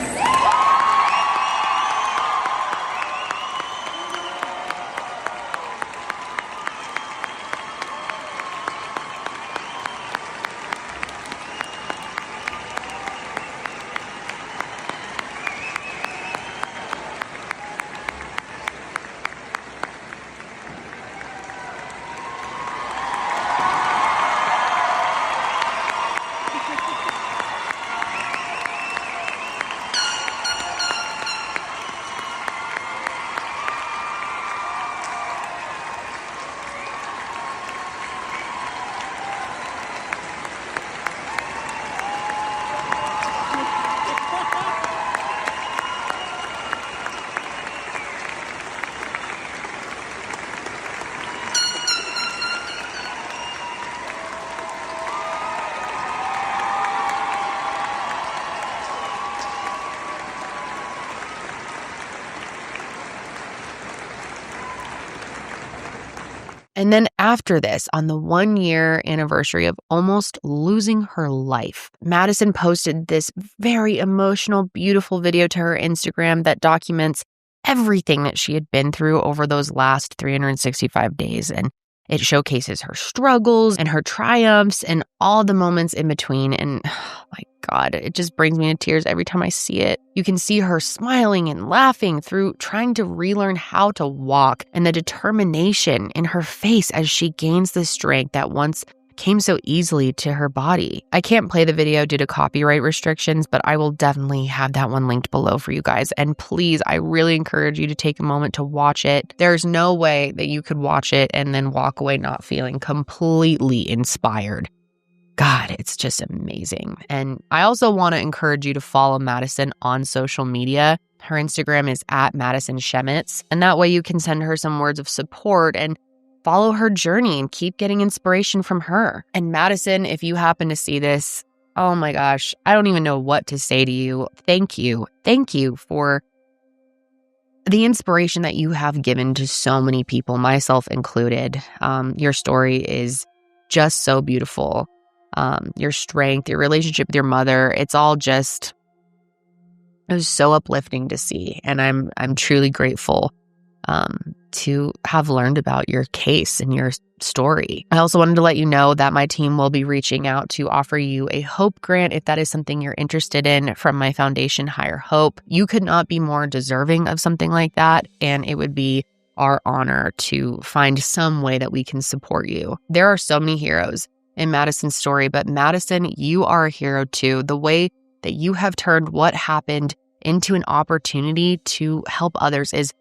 And then after this, on the 1-year anniversary of almost losing her life, Madison posted this very emotional, beautiful video to her Instagram that documents everything that she had been through over those last 365 days. And it showcases her struggles and her triumphs and all the moments in between. And oh my God, it just brings me to tears every time I see it. You can see her smiling and laughing through trying to relearn how to walk, and the determination in her face as she gains the strength that once came so easily to her body. I can't play the video due to copyright restrictions, but I will definitely have that one linked below for you guys. And please, I really encourage you to take a moment to watch it. There's no way that you could watch it and then walk away not feeling completely inspired. God, it's just amazing. And I also want to encourage you to follow Madison on social media. Her Instagram is @Madison Schemitz, and that way you can send her some words of support and follow her journey and keep getting inspiration from her. And Madison, if you happen to see this, oh my gosh, I don't even know what to say to you. Thank you. Thank you for the inspiration that you have given to so many people, myself included. Your story is just so beautiful. Your strength, your relationship with your mother, it was so uplifting to see. And I'm truly grateful to have learned about your case and your story. I also wanted to let you know that my team will be reaching out to offer you a Hope Grant if that is something you're interested in from my foundation, Higher Hope. You could not be more deserving of something like that, and it would be our honor to find some way that we can support you. There are so many heroes in Madison's story, but Madison, you are a hero too. The way that you have turned what happened into an opportunity to help others is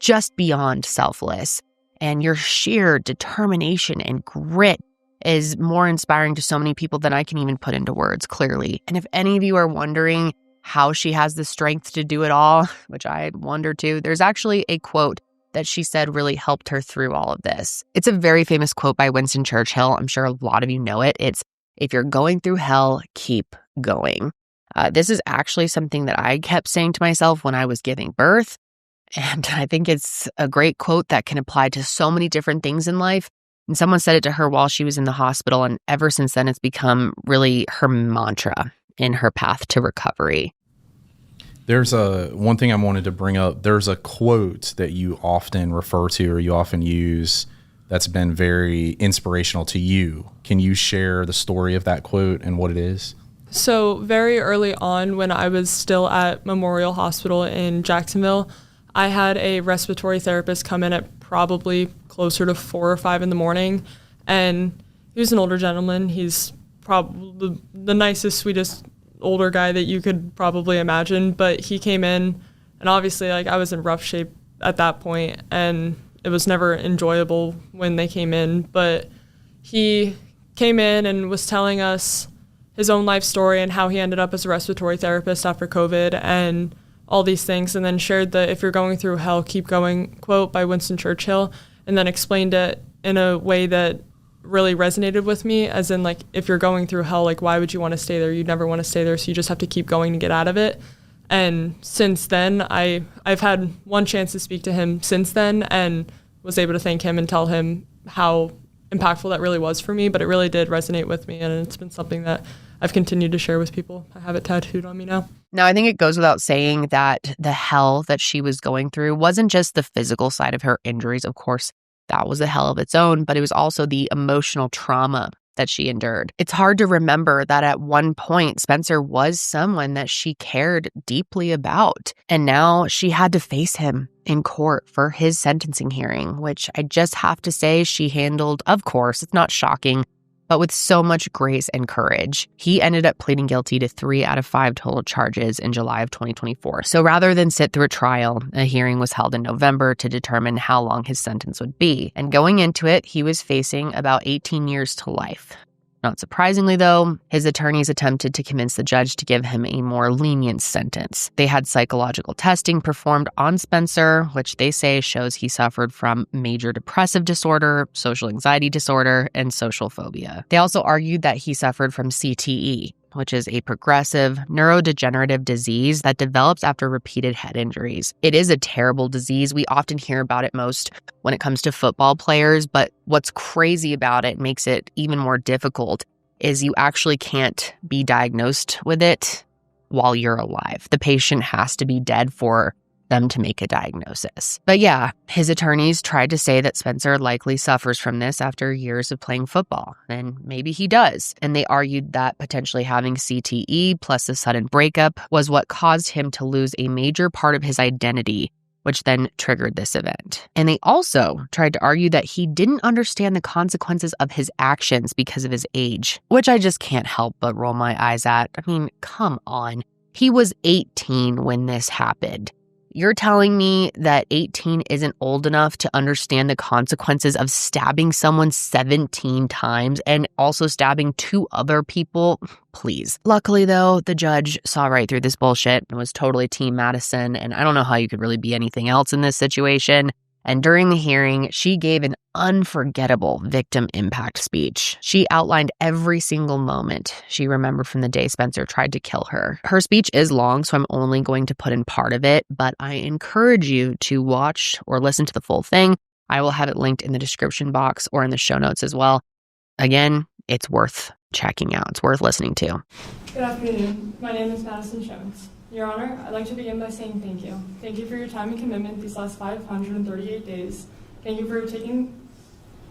just beyond selfless. And your sheer determination and grit is more inspiring to so many people than I can even put into words clearly. And if any of you are wondering how she has the strength to do it all, which I wonder too, there's actually a quote that she said really helped her through all of this. It's a very famous quote by Winston Churchill. I'm sure a lot of you know it. It's, "If you're going through hell, keep going." This is actually something that I kept saying to myself when I was giving birth. And I think it's a great quote that can apply to so many different things in life. And someone said it to her while she was in the hospital. And ever since then, it's become really her mantra in her path to recovery. There's one thing I wanted to bring up. There's a quote that you often refer to or you often use that's been very inspirational to you. Can you share the story of that quote and what it is? So very early on, when I was still at Memorial Hospital in Jacksonville, I had a respiratory therapist come in at probably closer to 4 or 5 in the morning. And he was an older gentleman. He's probably the nicest, sweetest older guy that you could probably imagine. But he came in, and obviously I was in rough shape at that point, and it was never enjoyable when they came in. But he came in and was telling us his own life story and how he ended up as a respiratory therapist after COVID and all these things, and then shared the "if you're going through hell, keep going" quote by Winston Churchill, and then explained it in a way that really resonated with me, as in, like, if you're going through hell, like, why would you want to stay there? You'd never want to stay there, so you just have to keep going to get out of it. And since then, I've had one chance to speak to him since then and was able to thank him and tell him how impactful that really was for me, but it really did resonate with me, and it's been something that I've continued to share with people. I have it tattooed on me now. Now, I think it goes without saying that the hell that she was going through wasn't just the physical side of her injuries. Of course, that was a hell of its own, but it was also the emotional trauma that she endured. It's hard to remember that at one point, Spencer was someone that she cared deeply about. And now she had to face him in court for his sentencing hearing, which I just have to say she handled, of course, it's not shocking, but with so much grace and courage. He ended up pleading guilty to 3 out of 5 total charges in July of 2024. So rather than sit through a trial, a hearing was held in November to determine how long his sentence would be. And going into it, he was facing about 18 years to life. Not surprisingly, though, his attorneys attempted to convince the judge to give him a more lenient sentence. They had psychological testing performed on Spencer, which they say shows he suffered from major depressive disorder, social anxiety disorder, and social phobia. They also argued that he suffered from CTE, which is a progressive neurodegenerative disease that develops after repeated head injuries. It is a terrible disease. We often hear about it most when it comes to football players, but what's crazy about it, makes it even more difficult, is you actually can't be diagnosed with it while you're alive. The patient has to be dead for them to make a diagnosis. But yeah, his attorneys tried to say that Spencer likely suffers from this after years of playing football, and maybe he does. And they argued that potentially having CTE plus a sudden breakup was what caused him to lose a major part of his identity, which then triggered this event. And they also tried to argue that he didn't understand the consequences of his actions because of his age, which I just can't help but roll my eyes at. I mean, come on. He was 18 when this happened. You're telling me that 18 isn't old enough to understand the consequences of stabbing someone 17 times and also stabbing 2 other people? Please. Luckily, though, the judge saw right through this bullshit and was totally Team Madison, and I don't know how you could really be anything else in this situation. And during the hearing, she gave an unforgettable victim impact speech. She outlined every single moment she remembered from the day Spencer tried to kill her. Her speech is long, so I'm only going to put in part of it, but I encourage you to watch or listen to the full thing. I will have it linked in the description box or in the show notes as well. Again, it's worth checking out. It's worth listening to. Good afternoon. My name is Madison Schemitz. Your Honor, I'd like to begin by saying thank you. Thank you for your time and commitment these last 538 days. Thank you for taking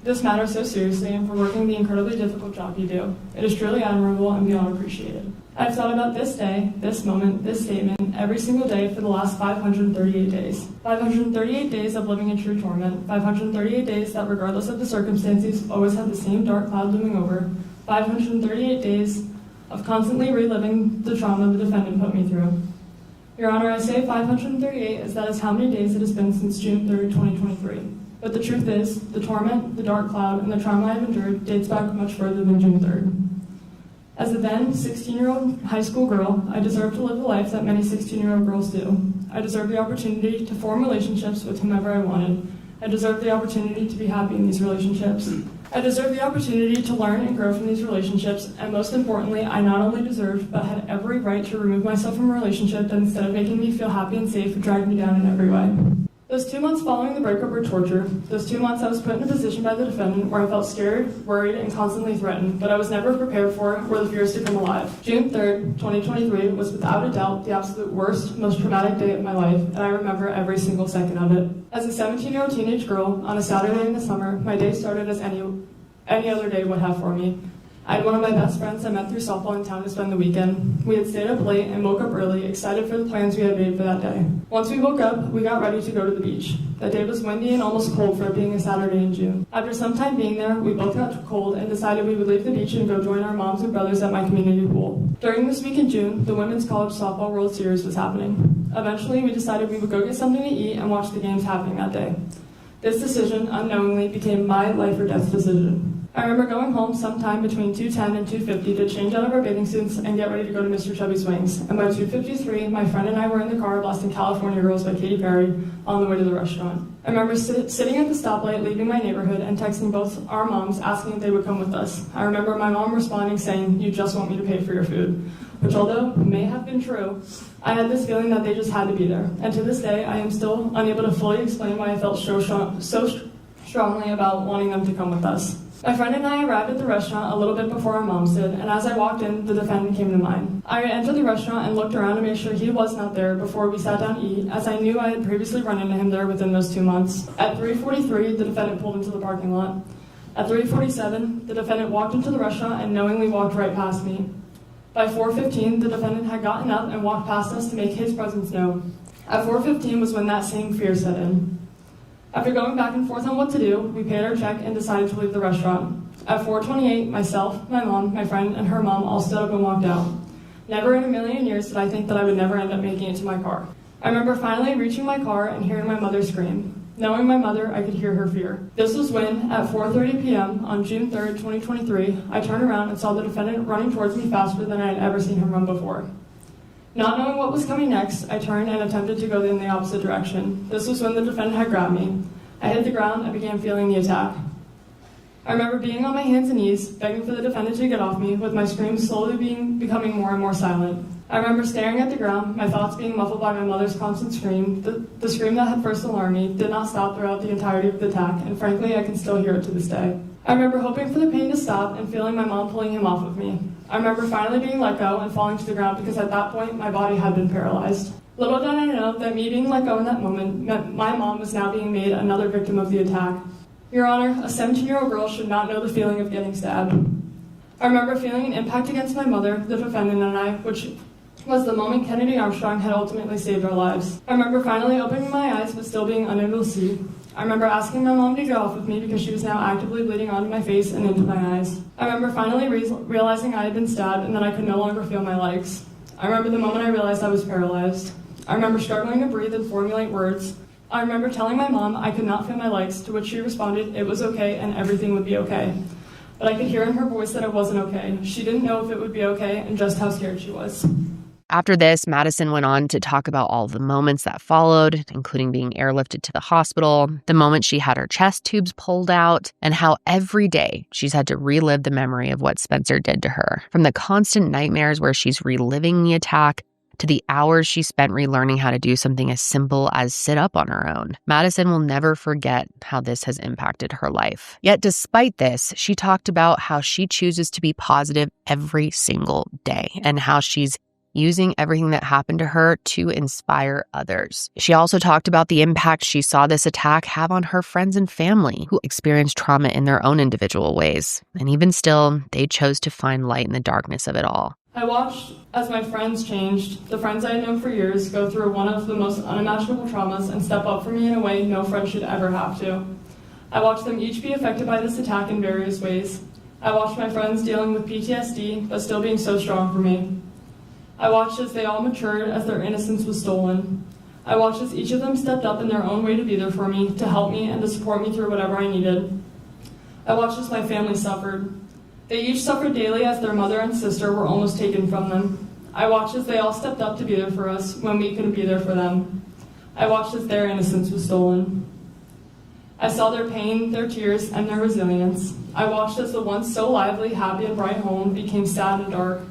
this matter so seriously and for working the incredibly difficult job you do. It is truly admirable and beyond appreciated. I've thought about this day, this moment, this statement every single day for the last 538 days. 538 days of living in true torment. 538 days that, regardless of the circumstances, always had the same dark cloud looming over. 538 days of constantly reliving the trauma the defendant put me through. Your Honor, I say 538 as that is how many days it has been since June 3rd, 2023. But the truth is, the torment, the dark cloud, and the trauma I've endured dates back much further than June 3rd. As a then 16-year-old high school girl, I deserve to live the life that many 16-year-old girls do. I deserve the opportunity to form relationships with whomever I wanted. I deserve the opportunity to be happy in these relationships. I deserve the opportunity to learn and grow from these relationships, and most importantly, I not only deserved, but had every right to remove myself from a relationship that, instead of making me feel happy and safe, dragged me down in every way. Those 2 months following the breakup were torture. Those 2 months I was put in a position by the defendant where I felt scared, worried, and constantly threatened, but I was never prepared for or the fears to come alive. June 3rd, 2023 was without a doubt the absolute worst, most traumatic day of my life, and I remember every single second of it. As a 17-year-old teenage girl, on a Saturday in the summer, my day started as any other day would have for me. I had one of my best friends I met through softball in town to spend the weekend. We had stayed up late and woke up early, excited for the plans we had made for that day. Once we woke up, we got ready to go to the beach. That day was windy and almost cold for it being a Saturday in June. After some time being there, we both got cold and decided we would leave the beach and go join our moms and brothers at my community pool. During this week in June, the Women's College Softball World Series was happening. Eventually, we decided we would go get something to eat and watch the games happening that day. This decision, unknowingly, became my life or death decision. I remember going home sometime between 2:10 and 2:50 to change out of our bathing suits and get ready to go to Mr. Chubby's Wings. And by 2:53, my friend and I were in the car blasting California Girls by Katy Perry on the way to the restaurant. I remember sitting at the stoplight, leaving my neighborhood, and texting both our moms asking if they would come with us. I remember my mom responding saying, "You just want me to pay for your food," which, although may have been true, I had this feeling that they just had to be there. And to this day, I am still unable to fully explain why I felt so strongly about wanting them to come with us. My friend and I arrived at the restaurant a little bit before our moms did, and as I walked in, the defendant came to mind. I entered the restaurant and looked around to make sure he was not there before we sat down to eat, as I knew I had previously run into him there within those 2 months. At 3:43, the defendant pulled into the parking lot. At 3:47, the defendant walked into the restaurant and knowingly walked right past me. By 4:15, the defendant had gotten up and walked past us to make his presence known. At 4:15 was when that same fear set in. After going back and forth on what to do, we paid our check and decided to leave the restaurant. At 4:28, myself, my mom, my friend, and her mom all stood up and walked out. Never in a million years did I think that I would never end up making it to my car. I remember finally reaching my car and hearing my mother scream. Knowing my mother, I could hear her fear. This was when, at 4:30 p.m. on June 3rd, 2023, I turned around and saw the defendant running towards me faster than I had ever seen him run before. Not knowing what was coming next, I turned and attempted to go in the opposite direction. This was when the defendant had grabbed me. I hit the ground and began feeling the attack. I remember being on my hands and knees, begging for the defendant to get off me, with my screams slowly becoming more and more silent. I remember staring at the ground, my thoughts being muffled by my mother's constant scream. The scream that had first alarmed me did not stop throughout the entirety of the attack, and frankly, I can still hear it to this day. I remember hoping for the pain to stop and feeling my mom pulling him off of me. I remember finally being let go and falling to the ground because at that point, my body had been paralyzed. Little did I know that me being let go in that moment meant my mom was now being made another victim of the attack. Your Honor, a 17-year-old girl should not know the feeling of getting stabbed. I remember feeling an impact against my mother, the defendant, and I, which was the moment Kennedy Armstrong had ultimately saved our lives. I remember finally opening my eyes but still being unable to see. I remember asking my mom to get off with me because she was now actively bleeding onto my face and into my eyes. I remember finally realizing I had been stabbed and that I could no longer feel my legs. I remember the moment I realized I was paralyzed. I remember struggling to breathe and formulate words. I remember telling my mom I could not feel my legs, to which she responded it was okay and everything would be okay. But I could hear in her voice that it wasn't okay. She didn't know if it would be okay and just how scared she was. After this, Madison went on to talk about all the moments that followed, including being airlifted to the hospital, the moment she had her chest tubes pulled out, and how every day she's had to relive the memory of what Spencer did to her. From the constant nightmares where she's reliving the attack, to the hours she spent relearning how to do something as simple as sit up on her own. Madison will never forget how this has impacted her life. Yet despite this, she talked about how she chooses to be positive every single day and how she's using everything that happened to her to inspire others. She also talked about the impact she saw this attack have on her friends and family who experienced trauma in their own individual ways. And even still, they chose to find light in the darkness of it all. I watched as my friends changed, the friends I had known for years go through one of the most unimaginable traumas and step up for me in a way no friend should ever have to. I watched them each be affected by this attack in various ways. I watched my friends dealing with PTSD, but still being so strong for me. I watched as they all matured as their innocence was stolen. I watched as each of them stepped up in their own way to be there for me, to help me, and to support me through whatever I needed. I watched as my family suffered. They each suffered daily as their mother and sister were almost taken from them. I watched as they all stepped up to be there for us when we couldn't be there for them. I watched as their innocence was stolen. I saw their pain, their tears, and their resilience. I watched as the once so lively, happy, and bright home became sad and dark.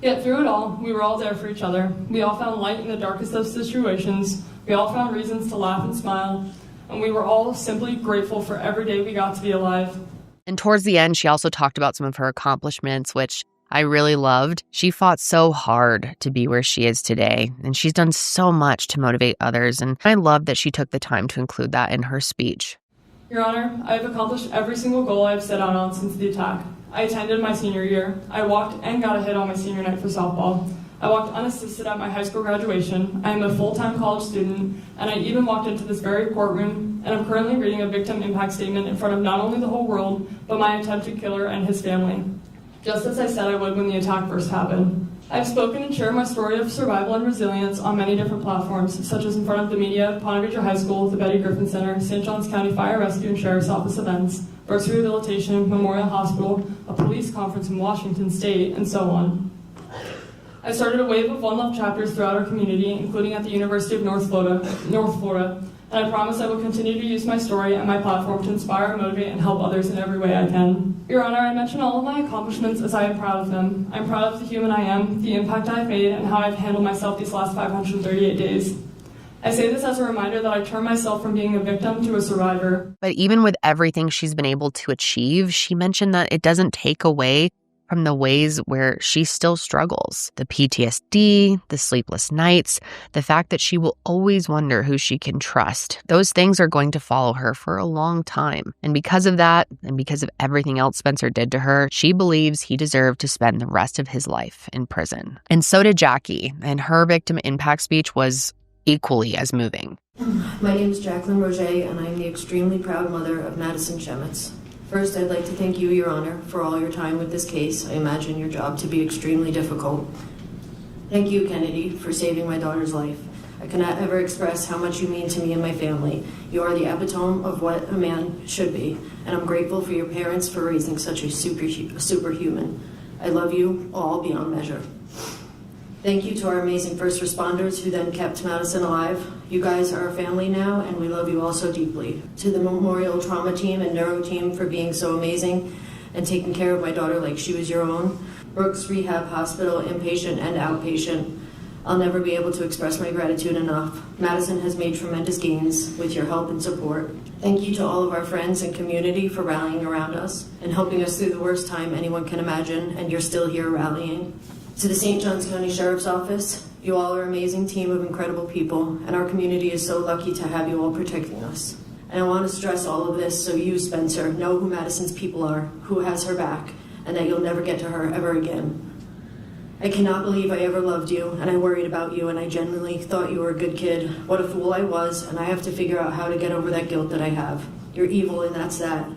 Yet through it all, we were all there for each other. We all found light in the darkest of situations. We all found reasons to laugh and smile. And we were all simply grateful for every day we got to be alive. And towards the end, she also talked about some of her accomplishments, which I really loved. She fought so hard to be where she is today, and she's done so much to motivate others. And I love that she took the time to include that in her speech. Your Honor, I have accomplished every single goal I have set out on since the attack. I attended my senior year. I walked and got a hit on my senior night for softball. I walked unassisted at my high school graduation. I am a full-time college student, and I even walked into this very courtroom, and I'm currently reading a victim impact statement in front of not only the whole world, but my attempted killer and his family, just as I said I would when the attack first happened. I've spoken and shared my story of survival and resilience on many different platforms, such as in front of the media, Ponte Vedra High School, the Betty Griffin Center, St. Johns County Fire Rescue and Sheriff's Office events, Brooks Rehabilitation, Memorial Hospital, a police conference in Washington State, and so on. I started a wave of One Love chapters throughout our community, including at the University of North Florida, and I promise I will continue to use my story and my platform to inspire, motivate, and help others in every way I can. Your Honor, I mention all of my accomplishments as I am proud of them. I'm proud of the human I am, the impact I've made, and how I've handled myself these last 538 days. I say this as a reminder that I turned myself from being a victim to a survivor. But even with everything she's been able to achieve, she mentioned that it doesn't take away from the ways where she still struggles. The PTSD, the sleepless nights, the fact that she will always wonder who she can trust. Those things are going to follow her for a long time. And because of that, and because of everything else Spencer did to her, she believes he deserved to spend the rest of his life in prison. And so did Jackie, and her victim impact speech was equally as moving. My name is Jacqueline Roger, and I'm the extremely proud mother of Madison Schemitz. First, I'd like to thank you, Your Honor, for all your time with this case. I imagine your job to be extremely difficult. Thank you, Kennedy, for saving my daughter's life. I cannot ever express how much you mean to me and my family. You are the epitome of what a man should be, and I'm grateful for your parents for raising such a superhuman. I love you all beyond measure. Thank you to our amazing first responders who then kept Madison alive. You guys are our family now, and we love you all so deeply. To the Memorial Trauma Team and Neuro Team for being so amazing and taking care of my daughter like she was your own. Brooks Rehab Hospital, inpatient and outpatient. I'll never be able to express my gratitude enough. Madison has made tremendous gains with your help and support. Thank you to all of our friends and community for rallying around us and helping us through the worst time anyone can imagine, and you're still here rallying. To the St. Johns County Sheriff's Office, you all are an amazing team of incredible people, and our community is so lucky to have you all protecting us. And I want to stress all of this so you, Spencer, know who Madison's people are, who has her back, and that you'll never get to her ever again. I cannot believe I ever loved you, and I worried about you, and I genuinely thought you were a good kid. What a fool I was, and I have to figure out how to get over that guilt that I have. You're evil, and that's that.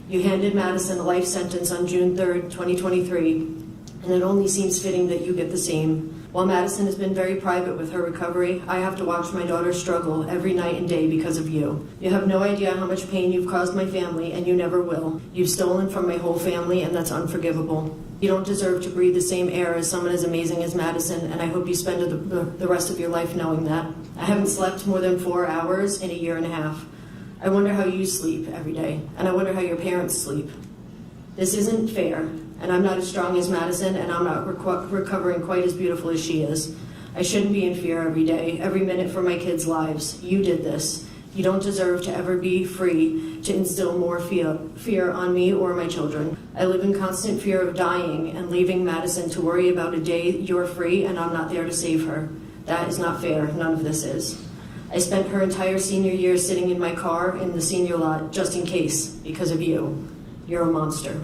You handed Madison a life sentence on June 3rd, 2023, and it only seems fitting that you get the same. While Madison has been very private with her recovery, I have to watch my daughter struggle every night and day because of you. You have no idea how much pain you've caused my family, and you never will. You've stolen from my whole family, and that's unforgivable. You don't deserve to breathe the same air as someone as amazing as Madison, and I hope you spend the rest of your life knowing that. I haven't slept more than 4 hours in a year and a half. I wonder how you sleep every day, and I wonder how your parents sleep. This isn't fair. And I'm not as strong as Madison, and I'm not recovering quite as beautiful as she is. I shouldn't be in fear every day, every minute for my kids' lives. You did this. You don't deserve to ever be free to instill more fear on me or my children. I live in constant fear of dying and leaving Madison to worry about a day you're free and I'm not there to save her. That is not fair. None of this is. I spent her entire senior year sitting in my car in the senior lot just in case, because of you. You're a monster.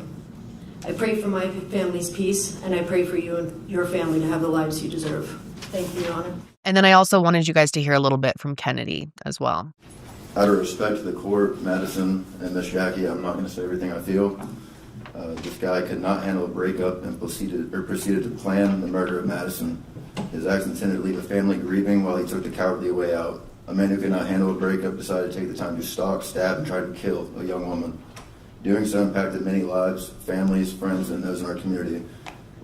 I pray for my family's peace, and I pray for you and your family to have the lives you deserve. Thank you, Your Honor. And then I also wanted you guys to hear a little bit from Kennedy as well. Out of respect to the court, Madison, and Miss Jackie, I'm not going to say everything I feel. This guy could not handle a breakup and proceeded to plan the murder of Madison. His acts intended to leave a family grieving while he took the cowardly way out. A man who could not handle a breakup decided to take the time to stalk, stab, and try to kill a young woman. Doing so impacted many lives, families, friends, and those in our community.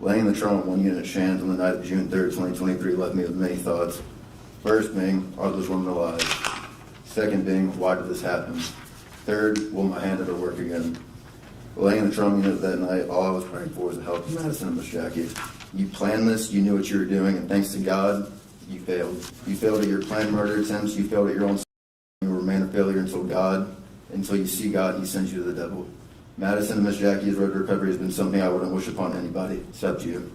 Laying the trauma on one unit Shands on the night of June 3rd, 2023 left me with many thoughts. First being, are those women alive? Second being, why did this happen? Third, will my hand ever work again? Laying in the trauma unit that night, all I was praying for was the help of Madison and Miss Jackie. You planned this, you knew what you were doing, and thanks to God, you failed. You failed at your planned murder attempts, you failed at your own. You will remain a failure until you see God and he sends you to the devil. Madison and Miss Jackie's road to recovery has been something I wouldn't wish upon anybody except you.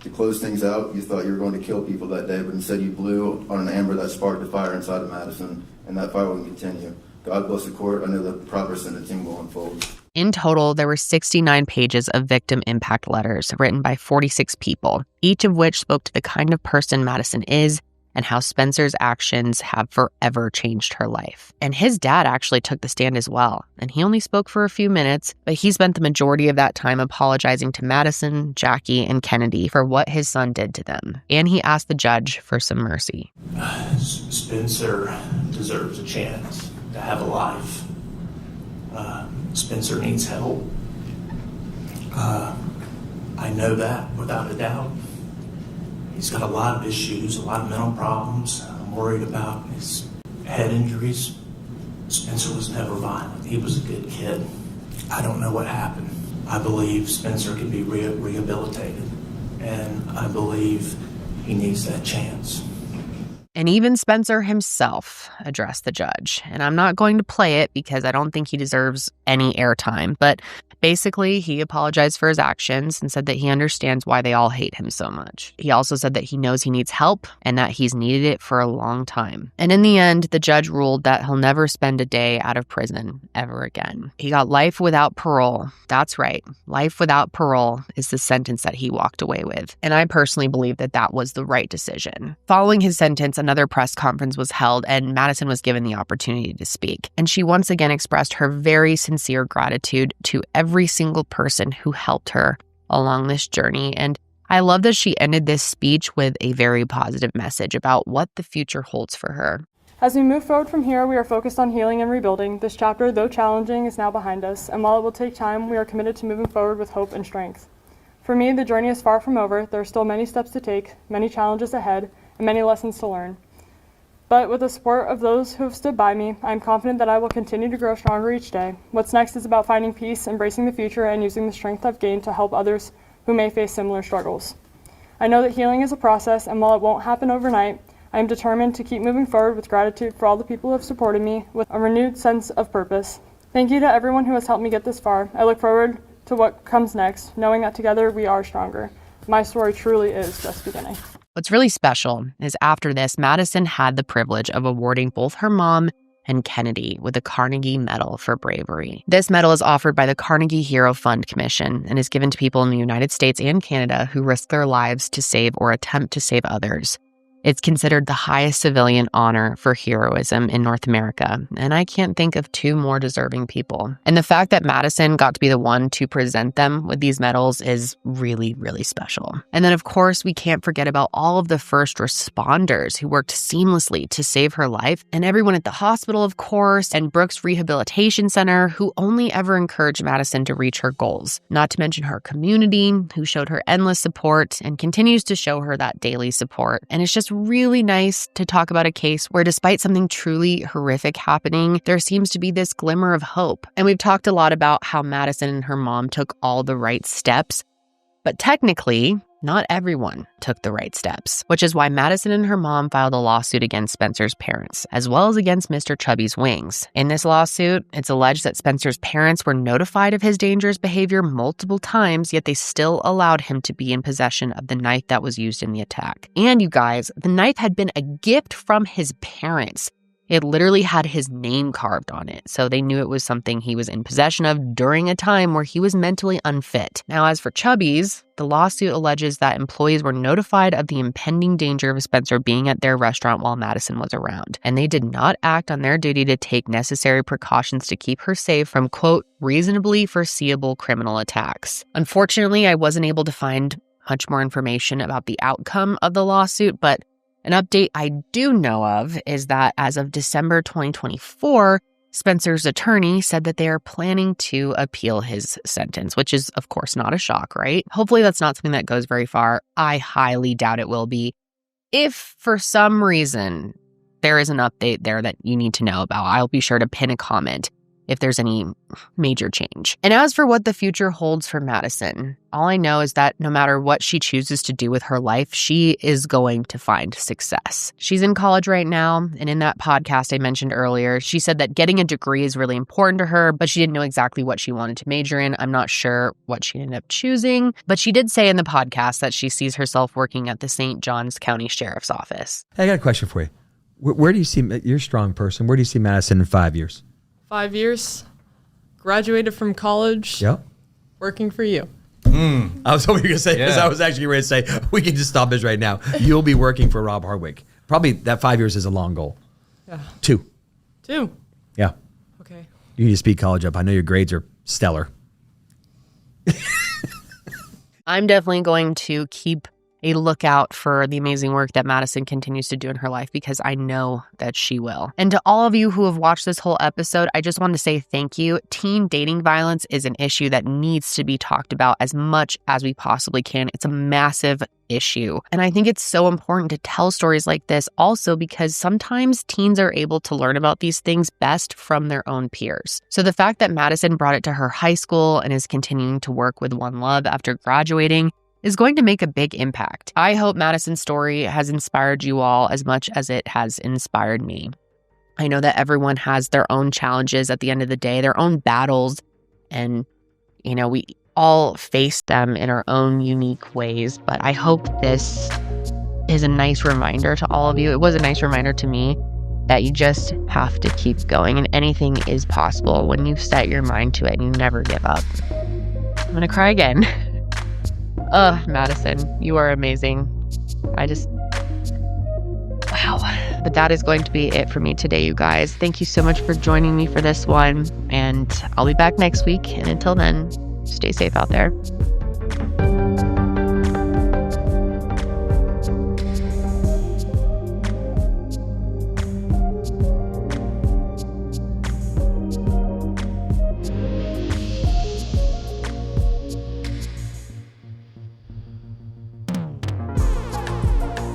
To close things out, you thought you were going to kill people that day, but instead you blew on an amber that sparked a fire inside of Madison, and that fire will continue. God bless the court. I know the proper sentencing will unfold. In total, there were 69 pages of victim impact letters written by 46 people, each of which spoke to the kind of person Madison is and how Spencer's actions have forever changed her life. And his dad actually took the stand as well, and he only spoke for a few minutes, but he spent the majority of that time apologizing to Madison, Jackie, and Kennedy for what his son did to them. And he asked the judge for some mercy. Spencer deserves a chance to have a life. Spencer needs help. I know that without a doubt. He's got a lot of issues, a lot of mental problems. I'm worried about his head injuries. Spencer was never violent. He was a good kid. I don't know what happened. I believe Spencer can be rehabilitated, and I believe he needs that chance. And even Spencer himself addressed the judge. And I'm not going to play it because I don't think he deserves any airtime. But basically, he apologized for his actions and said that he understands why they all hate him so much. He also said that he knows he needs help and that he's needed it for a long time. And in the end, the judge ruled that he'll never spend a day out of prison ever again. He got life without parole. That's right. Life without parole is the sentence that he walked away with. And I personally believe that that was the right decision. Following his sentence, another press conference was held and Madison was given the opportunity to speak. And she once again expressed her very sincere gratitude to every single person who helped her along this journey. And I love that she ended this speech with a very positive message about what the future holds for her. As we move forward from here, we are focused on healing and rebuilding. This chapter, though challenging, is now behind us. And while it will take time, we are committed to moving forward with hope and strength. For me, the journey is far from over. There are still many steps to take, many challenges ahead, and many lessons to learn. But with the support of those who have stood by me, I am confident that I will continue to grow stronger each day. What's next is about finding peace, embracing the future, and using the strength I've gained to help others who may face similar struggles. I know that healing is a process, and while it won't happen overnight, I am determined to keep moving forward with gratitude for all the people who have supported me with a renewed sense of purpose. Thank you to everyone who has helped me get this far. I look forward to what comes next, knowing that together we are stronger. My story truly is just beginning. What's really special is after this, Madison had the privilege of awarding both her mom and Kennedy with a Carnegie Medal for bravery. This medal is offered by the Carnegie Hero Fund Commission and is given to people in the United States and Canada who risk their lives to save or attempt to save others. It's considered the highest civilian honor for heroism in North America, and I can't think of two more deserving people. And the fact that Madison got to be the one to present them with these medals is really, really special. And then, of course, we can't forget about all of the first responders who worked seamlessly to save her life, and everyone at the hospital, of course, and Brooks Rehabilitation Center, who only ever encouraged Madison to reach her goals. Not to mention her community, who showed her endless support and continues to show her that daily support. And it's just really nice to talk about a case where, despite something truly horrific happening, there seems to be this glimmer of hope. And we've talked a lot about how Madison and her mom took all the right steps, but technically, not everyone took the right steps, which is why Madison and her mom filed a lawsuit against Spencer's parents, as well as against Mr. Chubby's wings. In this lawsuit, it's alleged that Spencer's parents were notified of his dangerous behavior multiple times, yet they still allowed him to be in possession of the knife that was used in the attack. And you guys, the knife had been a gift from his parents. It literally had his name carved on it, so they knew it was something he was in possession of during a time where he was mentally unfit. Now, as for Chubby's, the lawsuit alleges that employees were notified of the impending danger of Spencer being at their restaurant while Madison was around, and they did not act on their duty to take necessary precautions to keep her safe from, quote, reasonably foreseeable criminal attacks. Unfortunately, I wasn't able to find much more information about the outcome of the lawsuit, but an update I do know of is that as of December 2024, Spencer's attorney said that they are planning to appeal his sentence, which is, of course, not a shock, right? Hopefully that's not something that goes very far. I highly doubt it will be. If for some reason there is an update there that you need to know about, I'll be sure to pin a comment if there's any major change. And as for what the future holds for Madison, all I know is that no matter what she chooses to do with her life, she is going to find success. She's in college right now, and in that podcast I mentioned earlier, she said that getting a degree is really important to her, but she didn't know exactly what she wanted to major in. I'm not sure what she ended up choosing, but she did say in the podcast that she sees herself working at the St. Johns County Sheriff's Office. I got a question for you. Where do you see, you're a strong person, where do you see Madison in 5 years? 5 years, graduated from college, Yep. working for you. I was hoping you were going to say, because I was actually ready to say, we can just stop this right now. You'll be working for Rob Hardwick. Probably that 5 years is a long goal. Yeah. 2. 2. Yeah. Okay. You need to speed college up. I know your grades are stellar. I'm definitely going to keep a lookout for the amazing work that Madison continues to do in her life, because I know that she will. And to all of you who have watched this whole episode, I just want to say thank you. Teen dating violence is an issue that needs to be talked about as much as we possibly can. It's a massive issue. And I think it's so important to tell stories like this also because sometimes teens are able to learn about these things best from their own peers. So the fact that Madison brought it to her high school and is continuing to work with One Love after graduating is going to make a big impact. I hope Madison's story has inspired you all as much as it has inspired me. I know that everyone has their own challenges at the end of the day, their own battles, and, we all face them in our own unique ways. But I hope this is a nice reminder to all of you. It was a nice reminder to me that you just have to keep going, and anything is possible when you set your mind to it and you never give up. I'm gonna cry again. Madison, you are amazing. Wow. But that is going to be it for me today, you guys. Thank you so much for joining me for this one, and I'll be back next week. And until then, stay safe out there.